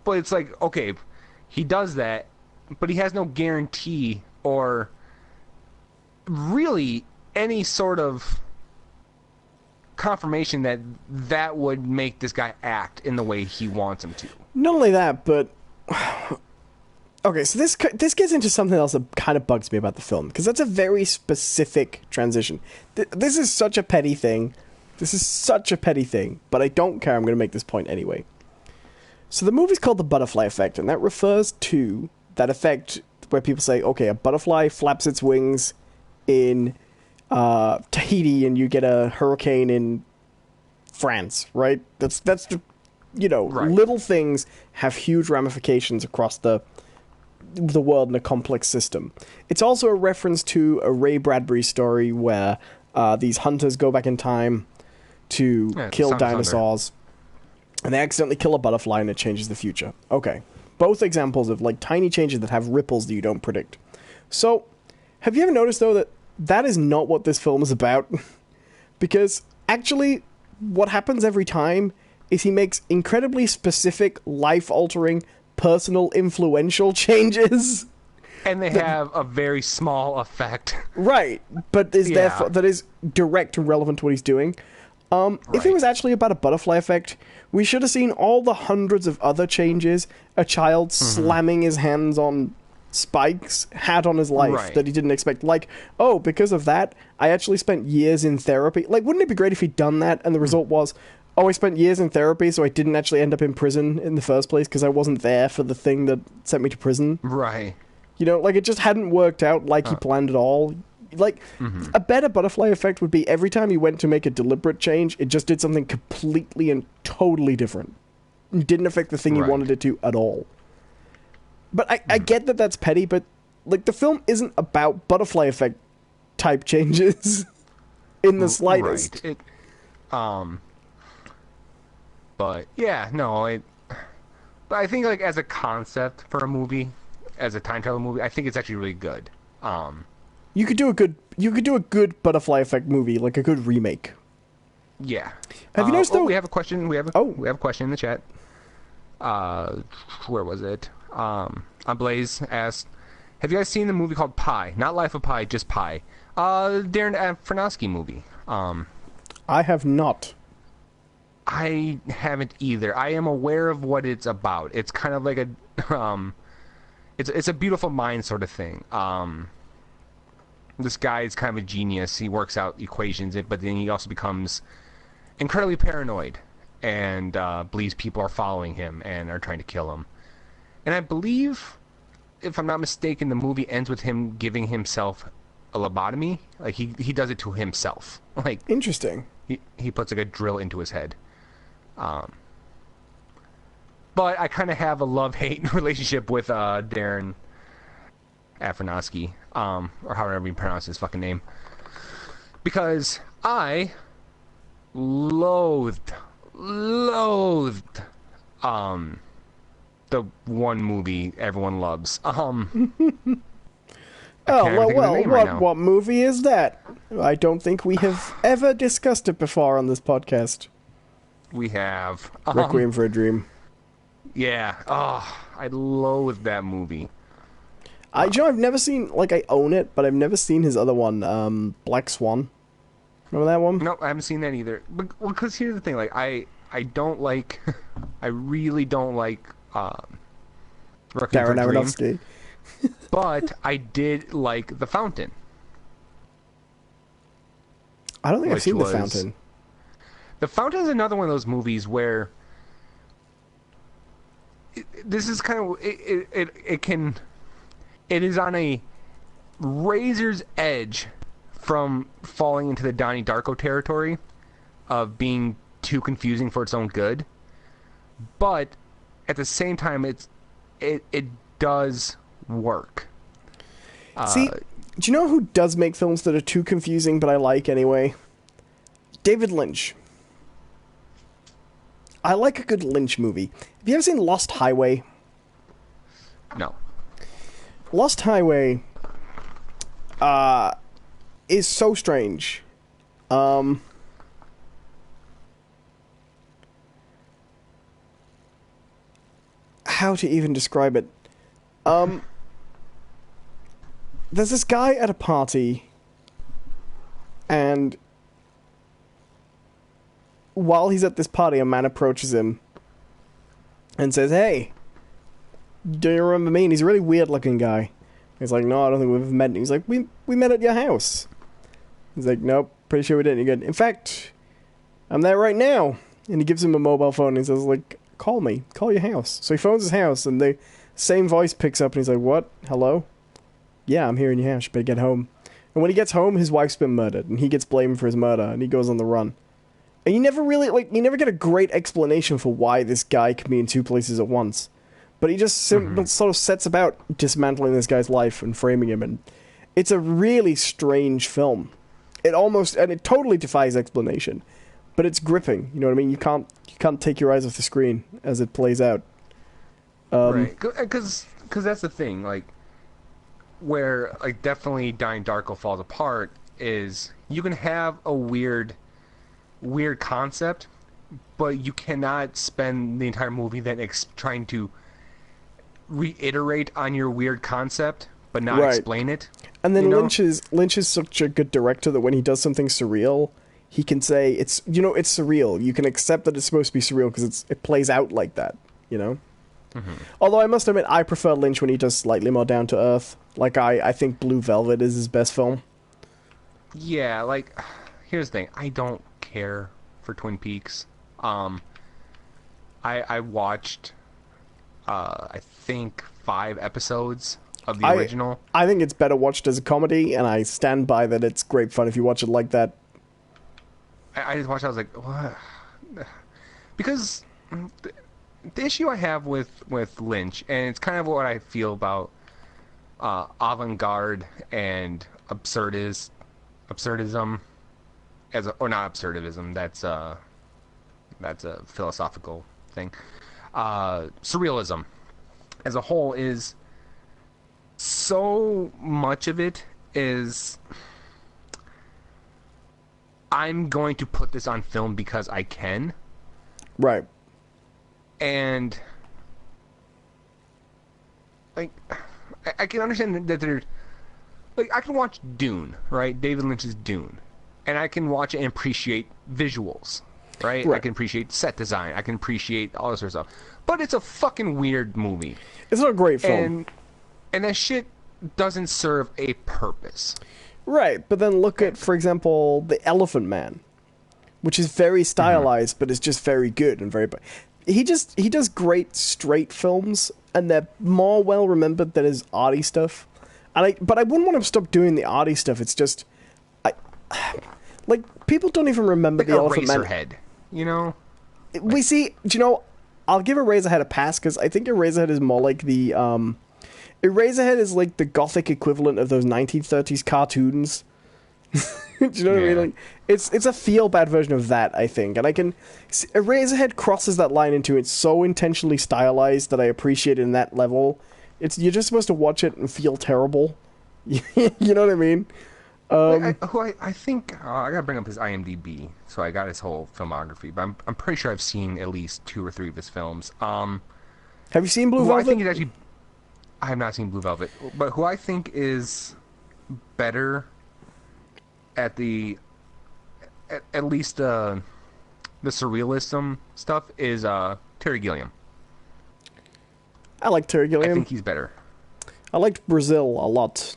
but it's like, okay, he does that, but he has no guarantee or really any sort of confirmation that would make this guy act in the way he wants him to. Not only that, but... Okay, so this gets into something else that kind of bugs me about the film, because that's a very specific transition. This is such a petty thing. But I don't care. I'm going to make this point anyway. So the movie's called The Butterfly Effect, and that refers to that effect where people say, okay, a butterfly flaps its wings in Tahiti and you get a hurricane in France, right? That's the, right. Little things have huge ramifications across the world in a complex system. It's also a reference to a Ray Bradbury story where these hunters go back in time to kill dinosaurs, and they accidentally kill a butterfly and it changes the future. Okay. Both examples of, like, tiny changes that have ripples that you don't predict. So, have you ever noticed, though, that is not what this film is about? Because, actually, what happens every time is he makes incredibly specific, life-altering, personal, influential changes. And they have a very small effect. Right, but therefore that is direct and relevant to what he's doing. If it was actually about a butterfly effect, we should have seen all the hundreds of other changes. A child slamming his hands on spikes had on his life Right. that he didn't expect. Like, oh, because of that, I actually spent years in therapy. Like, wouldn't it be great if he'd done that and the result was, oh, I spent years in therapy, so I didn't actually end up in prison in the first place because I wasn't there for the thing that sent me to prison? Right. You know, like, it just hadn't worked out like he planned at all. Like, a better butterfly effect would be every time he went to make a deliberate change, it just did something completely and totally different. It didn't affect the thing he Right. wanted it to at all. But I get that that's petty, but, like, the film isn't about butterfly effect type changes in the slightest. Right. But, yeah, no, but I think, like, as a concept for a movie, as a time travel movie, I think it's actually really good. You could do a good butterfly effect movie, like a good remake. Yeah. Have you noticed, though... we have a question. We have a question in the chat. Where was it? Blaze asked, have you guys seen the movie called Pi? Not Life of Pi, just Pi. Darren Aronofsky movie. I have not. I haven't either. I am aware of what it's about. It's kind of like a, it's a beautiful mind sort of thing. This guy is kind of a genius. He works out equations, but then he also becomes incredibly paranoid and believes people are following him and are trying to kill him. And I believe, if I'm not mistaken, the movie ends with him giving himself a lobotomy. Like, he does it to himself. Like, Interesting. he puts like a drill into his head. But I kind of have a love-hate relationship with Darren Aronofsky, or however you pronounce his fucking name, because I loathed the one movie everyone loves. What movie is that? I don't think we have ever discussed it before on this podcast. We have Requiem for a Dream. Yeah. Oh, I loathe that movie. I've never seen, like, I own it, but I've never seen his other one, Black Swan. Remember that one? No, I haven't seen that either. But, well, because here's the thing, like, I don't like, I really don't like, Requiem for a Darren Dream, Aronofsky. but I did like The Fountain. I don't think I've Which seen was- The Fountain. The Fountain is another one of those movies where this is kind of it is on a razor's edge from falling into the Donnie Darko territory of being too confusing for its own good, but at the same time it does work. See, do you know who does make films that are too confusing but I like anyway? David Lynch. I like a good Lynch movie. Have you ever seen Lost Highway? No. Lost Highway is so strange. How to even describe it? There's this guy at a party, and while he's at this party, a man approaches him and says, "Hey, do you remember me?" And he's a really weird-looking guy. He's like, "No, I don't think we've ever met." And he's like, we met at your house." He's like, "Nope, pretty sure we didn't." He goes, "In fact, I'm there right now." And he gives him a mobile phone and he says, like, "Call me. Call your house." So he phones his house and the same voice picks up and he's like, "What? Hello? Yeah, I'm here in your house. You better get home." And when he gets home, his wife's been murdered and he gets blamed for his murder and he goes on the run. And you never really, you never get a great explanation for why this guy can be in two places at once. But he just sort of sets about dismantling this guy's life and framing him, and it's a really strange film. It totally defies explanation, but it's gripping. You know what I mean? You can't take your eyes off the screen as it plays out. Right, because that's the thing, like, where, like, definitely Donnie Darko falls apart is you can have a weird concept, but you cannot spend the entire movie then trying to reiterate on your weird concept but not explain it. And then Lynch is such a good director that when he does something surreal, he can say it's surreal. You can accept that it's supposed to be surreal because it plays out like that, you know? Although I must admit, I prefer Lynch when he does slightly more down to earth. Like, I think Blue Velvet is his best film. Yeah, like, here's the thing. I don't care for Twin Peaks. I watched, I think, 5 episodes of the original. I think it's better watched as a comedy, and I stand by that it's great fun if you watch it like that. I just watched it, I was like, what? Because the issue I have with Lynch, and it's kind of what I feel about avant-garde and absurdism, or not absurdism, that's a philosophical thing. Surrealism as a whole is so much of it is I'm going to put this on film because I can. Right. And like I can understand that there's like I can watch Dune, right? David Lynch's Dune. And I can watch it and appreciate visuals, right? I can appreciate set design. I can appreciate all this sort of stuff. But it's a fucking weird movie. It's not a great film. And that shit doesn't serve a purpose. Right, but then look at, for example, The Elephant Man, which is very stylized, but is just very good and very... He does great straight films, and they're more well remembered than his arty stuff. But I wouldn't want to stop doing the arty stuff. It's just, like people don't even remember like The Elephant Man. Eraserhead, you know. We see. Do you know? I'll give Eraserhead a pass because I think Eraserhead is more like the Eraserhead is like the gothic equivalent of those 1930s cartoons. Do you know what I mean? Like, it's a feel bad version of that, I think, and Eraserhead crosses that line into it's so intentionally stylized that I appreciate it in that level. You're just supposed to watch it and feel terrible. You know what I mean? I think I gotta bring up his IMDb, so I got his whole filmography, but I'm pretty sure I've seen at least 2 or 3 of his films. Have you seen Blue Velvet? I think I have not seen Blue Velvet, but who I think is better at at least the surrealism stuff is Terry Gilliam. I like Terry Gilliam. I think he's better. I liked Brazil a lot.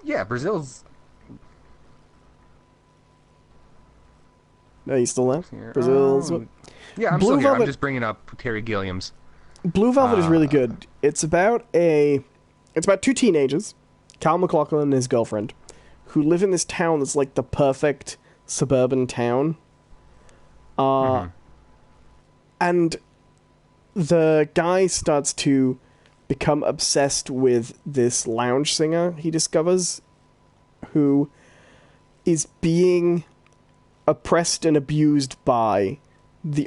Yeah, Brazil's... No, you still there? Brazil's... Yeah, I'm still here. I'm just bringing up Terry Gilliam's. Blue Velvet is really good. It's about 2 teenagers, Cal MacLachlan and his girlfriend, who live in this town that's like the perfect suburban town. And the guy starts to become obsessed with this lounge singer he discovers, who is being oppressed and abused by the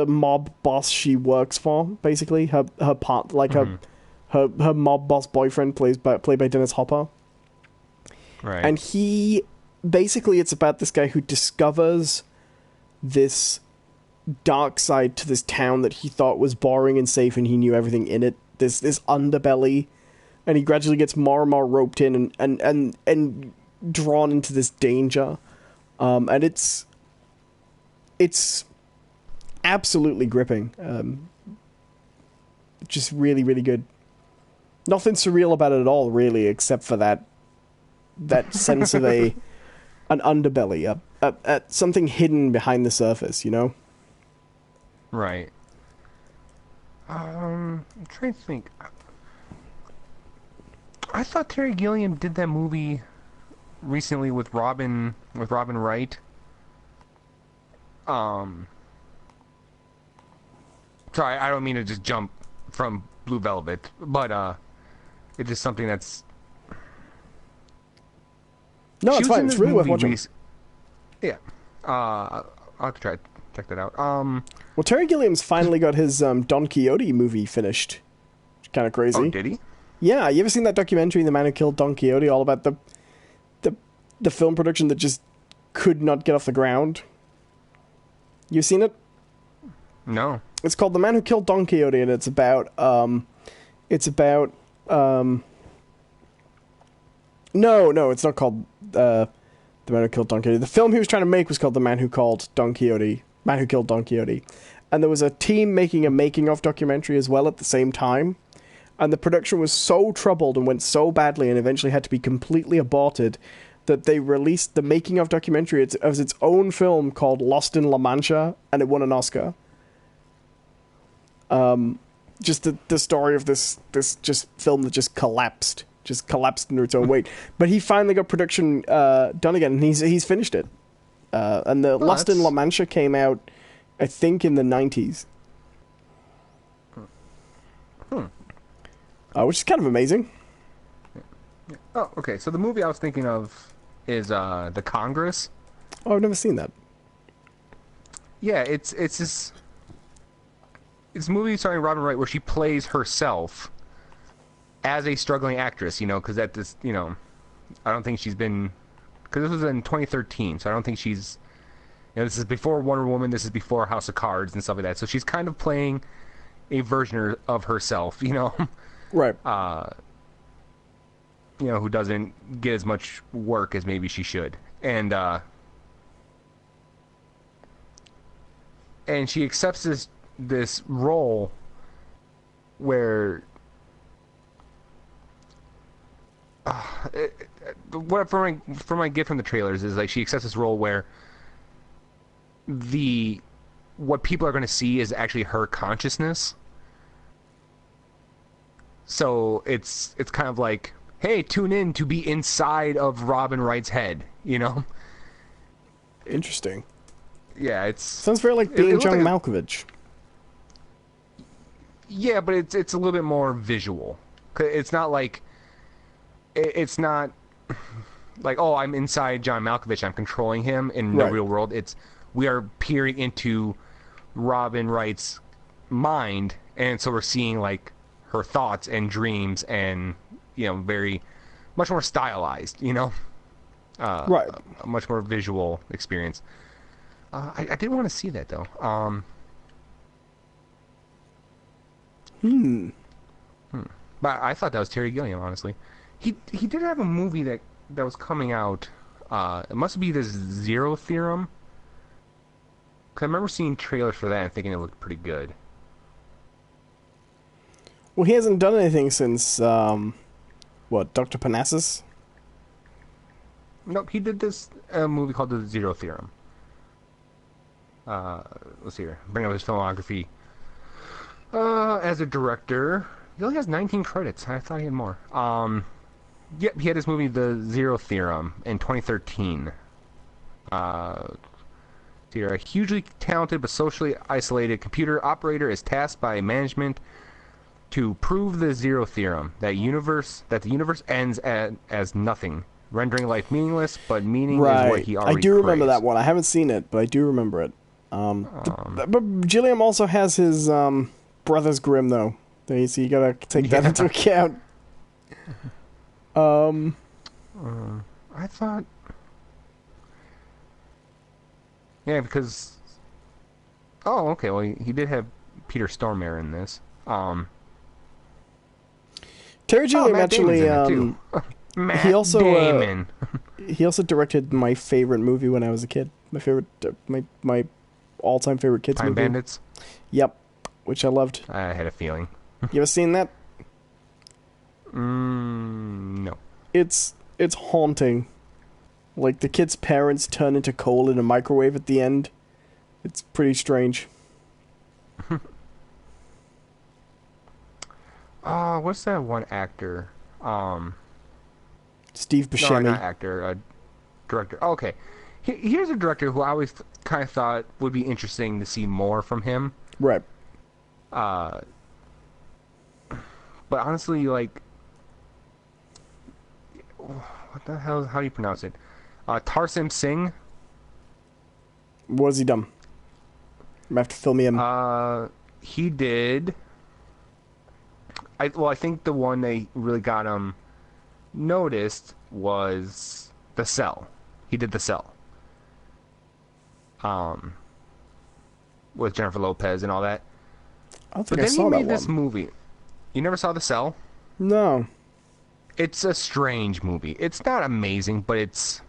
mob boss she works for. Basically, her mob boss boyfriend played by Dennis Hopper. Right. And it's about this guy who discovers this dark side to this town that he thought was boring and safe, and he knew everything in it. This underbelly, and he gradually gets more and more roped in and drawn into this danger. And it's absolutely gripping. Just really, really good. Nothing surreal about it at all, really, except for that sense of an underbelly, something hidden behind the surface, you know? Right. I'm trying to think. I thought Terry Gilliam did that movie recently with Robin Wright. Sorry, I don't mean to just jump from Blue Velvet, but it's just something that's... No, it's fine. It's really worth watching. Yeah. I'll have to try to check that out. Well, Terry Gilliam's finally got his Don Quixote movie finished. Kind of crazy. Oh, did he? Yeah, you ever seen that documentary, The Man Who Killed Don Quixote, all about the film production that just could not get off the ground? You seen it? No. It's called The Man Who Killed Don Quixote, and it's about no, it's not called The Man Who Killed Don Quixote. The film he was trying to make was called The Man Who Killed Don Quixote. and there was a team making a making-of documentary as well at the same time, and the production was so troubled and went so badly and eventually had to be completely aborted that they released the making-of documentary as its own film called Lost in La Mancha, and it won an Oscar. Just the story of this just film that just collapsed under its own weight. But he finally got production done again, and he's finished it. And the Lost in La Mancha came out, I think, in the 90s. Which is kind of amazing. Oh, okay. So the movie I was thinking of is The Congress. Oh, I've never seen that. Yeah, it's a movie starring Robin Wright where she plays herself as a struggling actress, because at this, I don't think she's been, because this was in 2013, so I don't think she's, this is before Wonder Woman, this is before House of Cards and stuff like that, so she's kind of playing a version of herself, Right. Who doesn't get as much work as maybe she should, and she accepts this role where what from my get from the trailers is like she accepts this role where what people are going to see is actually her consciousness. So it's kind of like, hey, tune in to be inside of Robin Wright's head, Interesting. Yeah, sounds very like being John Malkovich. Yeah, but it's a little bit more visual. It's not like oh, I'm inside John Malkovich, I'm controlling him in the real world. We are peering into Robin Wright's mind, and so we're seeing like her thoughts and dreams, and very much more stylized. Right, a much more visual experience. I did want to see that though. But I thought that was Terry Gilliam, honestly. He did have a movie that was coming out. It must be the Zero Theorem. Cause I remember seeing trailers for that and thinking it looked pretty good. Well, he hasn't done anything since Dr. Parnassus? Nope, he did this movie called The Zero Theorem. Let's see here. Bring up his filmography. As a director, he only has 19 credits. I thought he had more. Yep, he had this movie, The Zero Theorem, in 2013. A hugely talented but socially isolated computer operator is tasked by management to prove the Zero Theorem, that the universe ends as nothing, rendering life meaningless, but meaning is what he already I do remember craves. that one. I haven't seen it, but I do remember it. But Gilliam also has his Brothers Grimm, though. So you gotta take that into account. I thought... Yeah, because... Oh, okay, well, he did have Peter Stormare in this. Terry Gilliam Matt actually... Damon's in it, too. Matt Damon. He also directed my favorite movie when I was a kid. My favorite... my all-time favorite kids movie. Time Bandits? Yep, which I loved. I had a feeling. You ever seen that? No. It's haunting. Like, the kid's parents turn into coal in a microwave at the end. It's pretty strange. What's that one actor? Steve Buscemi. No, not actor. Director. Oh, okay. Here's a director who I always kind of thought would be interesting to see more from him. Right. But honestly, like... What the hell? How do you pronounce it? Tarsim Singh. What has he done? You have to fill me in. He did... I think the one that really got him noticed was The Cell. He did The Cell. With Jennifer Lopez and all that. I don't think I saw that one. But then he made this movie. You never saw The Cell? No. It's a strange movie. It's not amazing, but it's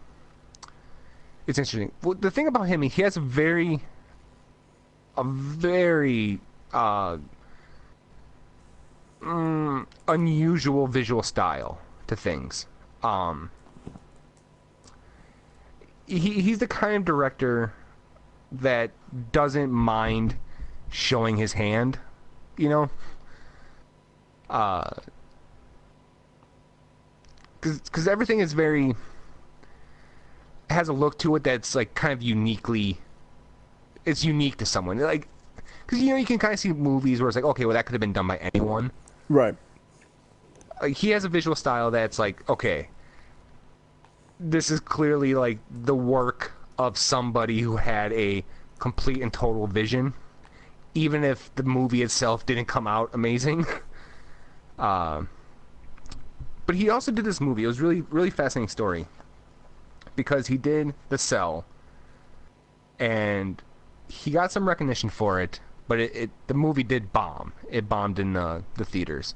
interesting. Well, the thing about him, he has a very a very unusual visual style to things. He's the kind of director that doesn't mind showing his hand, you know? Because everything is very... has a look to it that's, like, kind of uniquely... It's unique to someone. Like, because, you know, you can kind of see movies where it's like, okay, well, that could have been done by anyone. Right. Like, he has a visual style that's like, okay, this is clearly, like, the work of somebody who had a complete and total vision, even if the movie itself didn't come out amazing. But he also did this movie. It was really, really fascinating story, because he did The Cell, and he got some recognition for it, but the movie did bomb. It bombed in the theaters.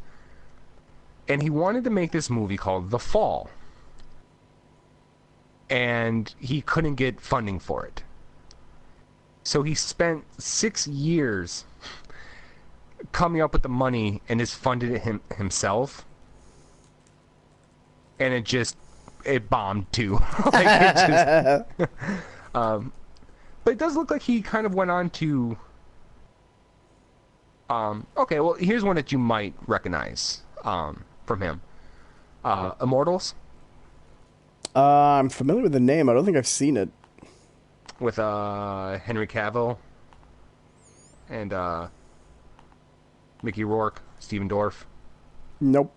And he wanted to make this movie called The Fall. And he couldn't get funding for it. So he spent 6 years coming up with the money and just funded it himself. And it bombed too. Like, it just, but it does look like he kind of went on to... okay, well, here's one that you might recognize from him. Immortals? I'm familiar with the name. I don't think I've seen it. With Henry Cavill and Mickey Rourke, Stephen Dorff. Nope.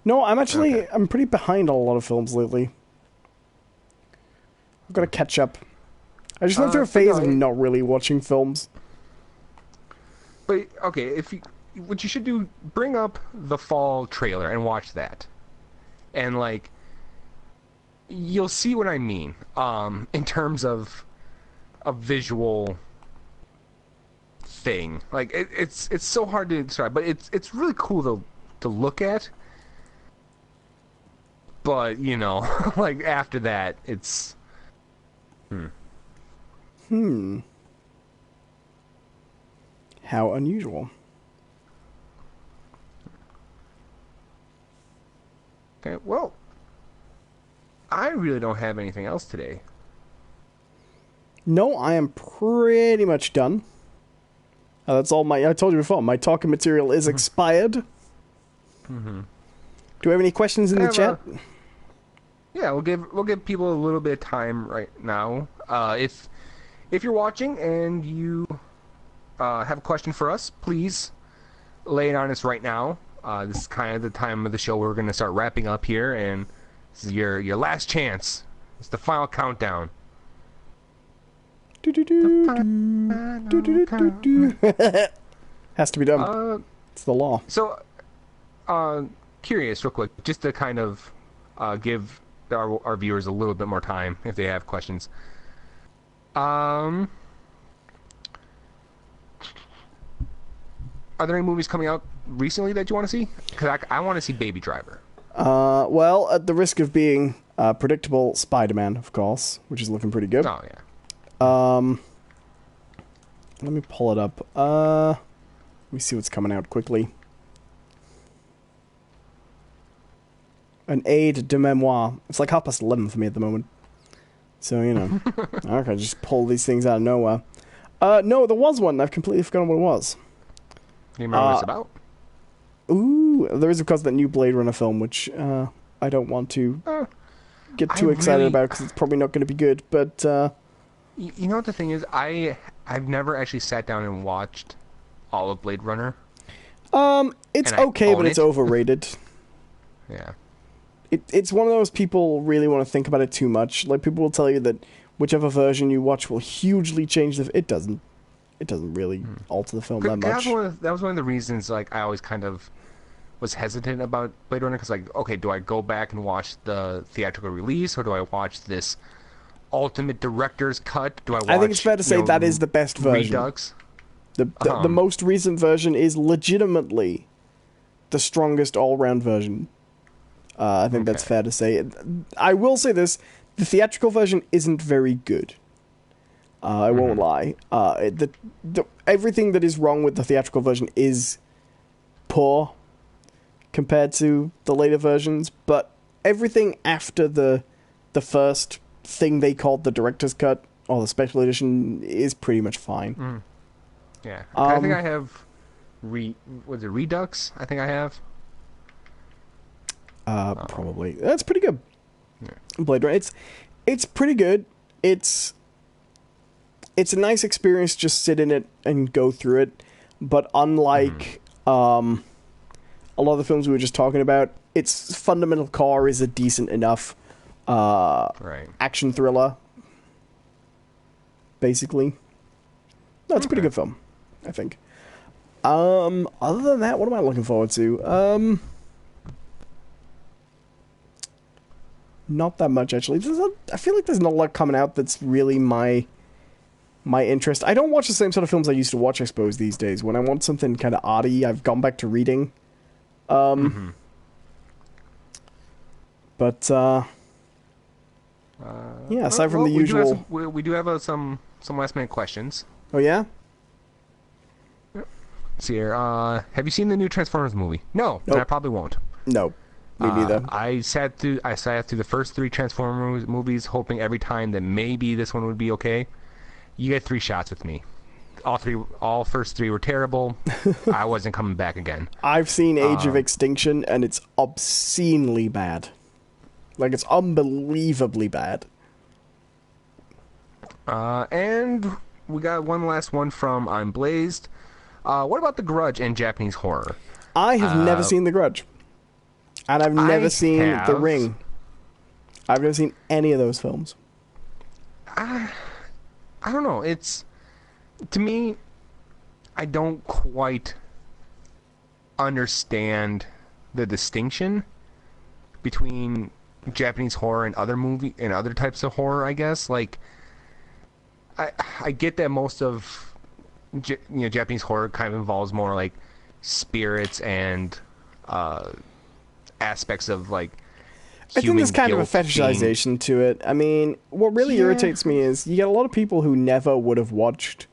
No, I'm Okay. pretty behind on a lot of films lately. I've got to catch up. I just went through a phase of not really watching films. But okay, what you should do, bring up the Fall trailer and watch that, and like, you'll see what I mean. In terms of a visual thing, like it's so hard to describe, but it's really cool to look at. But you know, like after that, it's How unusual. okay. Well, I really don't have anything else today. No, I am pretty much done. That's all I told you before, my talking material is expired. Do we have any questions in the chat? Yeah, we'll give people a little bit of time right now. If you're watching and you have a question for us, please lay it on us right now. This is kind of the time of the show where we're going to start wrapping up here, and this is your last chance. It's the final countdown. Has to be done. It's the law. So, curious, real quick, just to kind of give our viewers a little bit more time if they have questions. Are there any movies coming out recently that you want to see? Because I want to see Baby Driver. Well, at the risk of being predictable, Spider-Man, of course, which is looking pretty good. Oh, yeah. Let me pull it up. Let me see what's coming out quickly. An aide de memoire. It's like 11:30 for me at the moment. So, you know. Okay, just pull these things out of nowhere. No, there was one. I've completely forgotten what it was. Do you remember what it's about? Ooh, there is, of course, that new Blade Runner film, which I don't want to get too excited about because it's probably not going to be good. But you know what the thing is? I've never actually sat down and watched all of Blade Runner. It's okay, but it's overrated. Yeah. It's one of those people really want to think about it too much. Like, people will tell you that whichever version you watch will hugely change the... It doesn't really alter the film that much. That was one of the reasons, like, I always kind of was hesitant about Blade Runner, because, like, okay, do I go back and watch the theatrical release, or do I watch this ultimate director's cut? Do I watch... I think it's fair to say that is the best version. Redux? The most recent version is legitimately the strongest all-round version. I think that's fair to say. I will say this, the theatrical version isn't very good. I won't lie. Everything that is wrong with the theatrical version is poor compared to the later versions, but everything after the first thing they called the director's cut or the special edition is pretty much fine. Yeah, I think I have was it Redux? I think I have. Probably. That's pretty good. Yeah. Blade Runner. It's pretty good. It's a nice experience. Just sit in it and go through it. But unlike a lot of the films we were just talking about, its fundamental core is a decent enough action thriller. Basically, no, it's a pretty good film, I think. Other than that, what am I looking forward to? Not that much, actually. I feel like there's not a lot coming out that's really my interest. I don't watch the same sort of films I used to watch, I suppose, these days. When I want something kind of arty, I've gone back to reading. But, yeah, aside from the usual... We do have some last-minute questions. Oh, yeah? Let's see here. Have you seen the new Transformers movie? No, Nope. and I probably won't. No. Me neither. I sat through the first 3 Transformers movies, hoping every time that maybe this one would be okay. You get 3 shots with me. All first 3 were terrible. I wasn't coming back again. I've seen Age of Extinction, and it's obscenely bad. Like, it's unbelievably bad. And we got one last one from I'm Blazed. What about The Grudge and Japanese horror? I have never seen The Grudge. And I've never seen The Ring. I've never seen any of those films. I don't know. To me, I don't quite understand the distinction between Japanese horror and other types of horror, I guess. Like, I get that most of Japanese horror kind of involves more like spirits and aspects of like I think there's kind of a fetishization to it. I mean, what really irritates me is you get a lot of people who never would have watched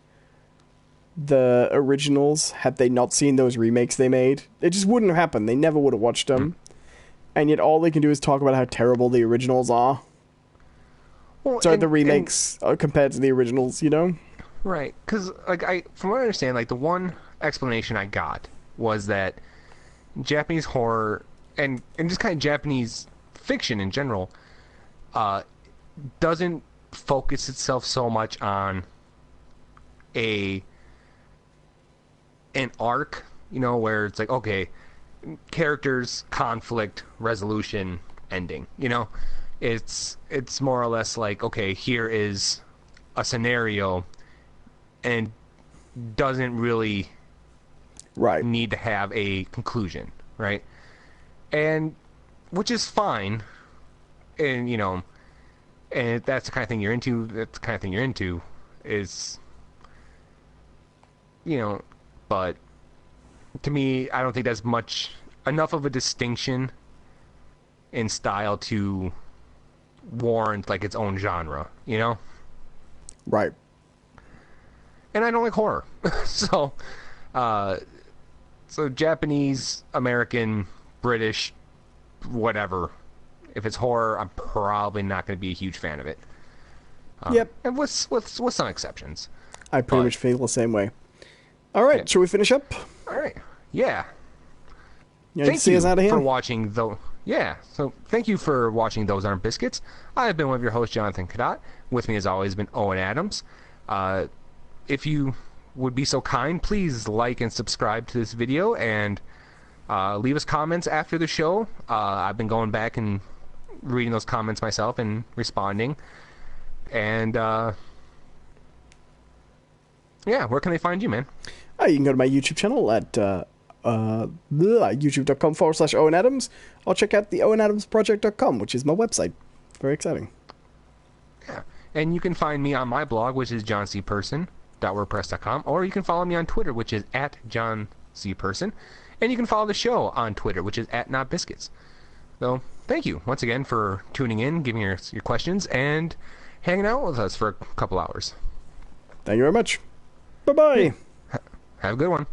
the originals had they not seen those remakes they made. It just wouldn't have happened. They never would have watched them. And yet all they can do is talk about how terrible the originals are. Well, the remakes are compared to the originals, you know? Right, because from what I understand, like the one explanation I got was that Japanese horror and just kind of Japanese fiction in general doesn't focus itself so much on an arc, where it's like, okay, characters, conflict, resolution, ending. It's more or less like, okay, here is a scenario, and doesn't really need to have a conclusion, right? And which is fine, and and if that's the kind of thing you're into. That's the kind of thing you're into, is but to me, I don't think that's enough of a distinction in style to warrant like its own genre, Right. And I don't like horror, so Japanese, American, British, whatever. If it's horror, I'm probably not going to be a huge fan of it. Yep. And with some exceptions. I pretty much feel the same way. All right, shall we finish up? All right. Yeah. Thank you us out of here for watching so thank you for watching Those Aren't Biscuits. I have been one of your hosts, Jonathan Cadotte. With me as always has been Owen Adams. If you would be so kind, please like and subscribe to this video and leave us comments after the show. I've been going back and reading those comments myself and responding. And where can they find you, man? You can go to my YouTube channel at youtube.com/Owen Adams, or check out the OwenAdamsProject.com, which is my website. Very exciting. Yeah. And you can find me on my blog, which is johncperson.wordpress.com, or you can follow me on Twitter, which is @JohnCPerson. And you can follow the show on Twitter, which is @NotBiscuits. So, thank you once again for tuning in, giving your questions, and hanging out with us for a couple hours. Thank you very much. Bye-bye. Have a good one.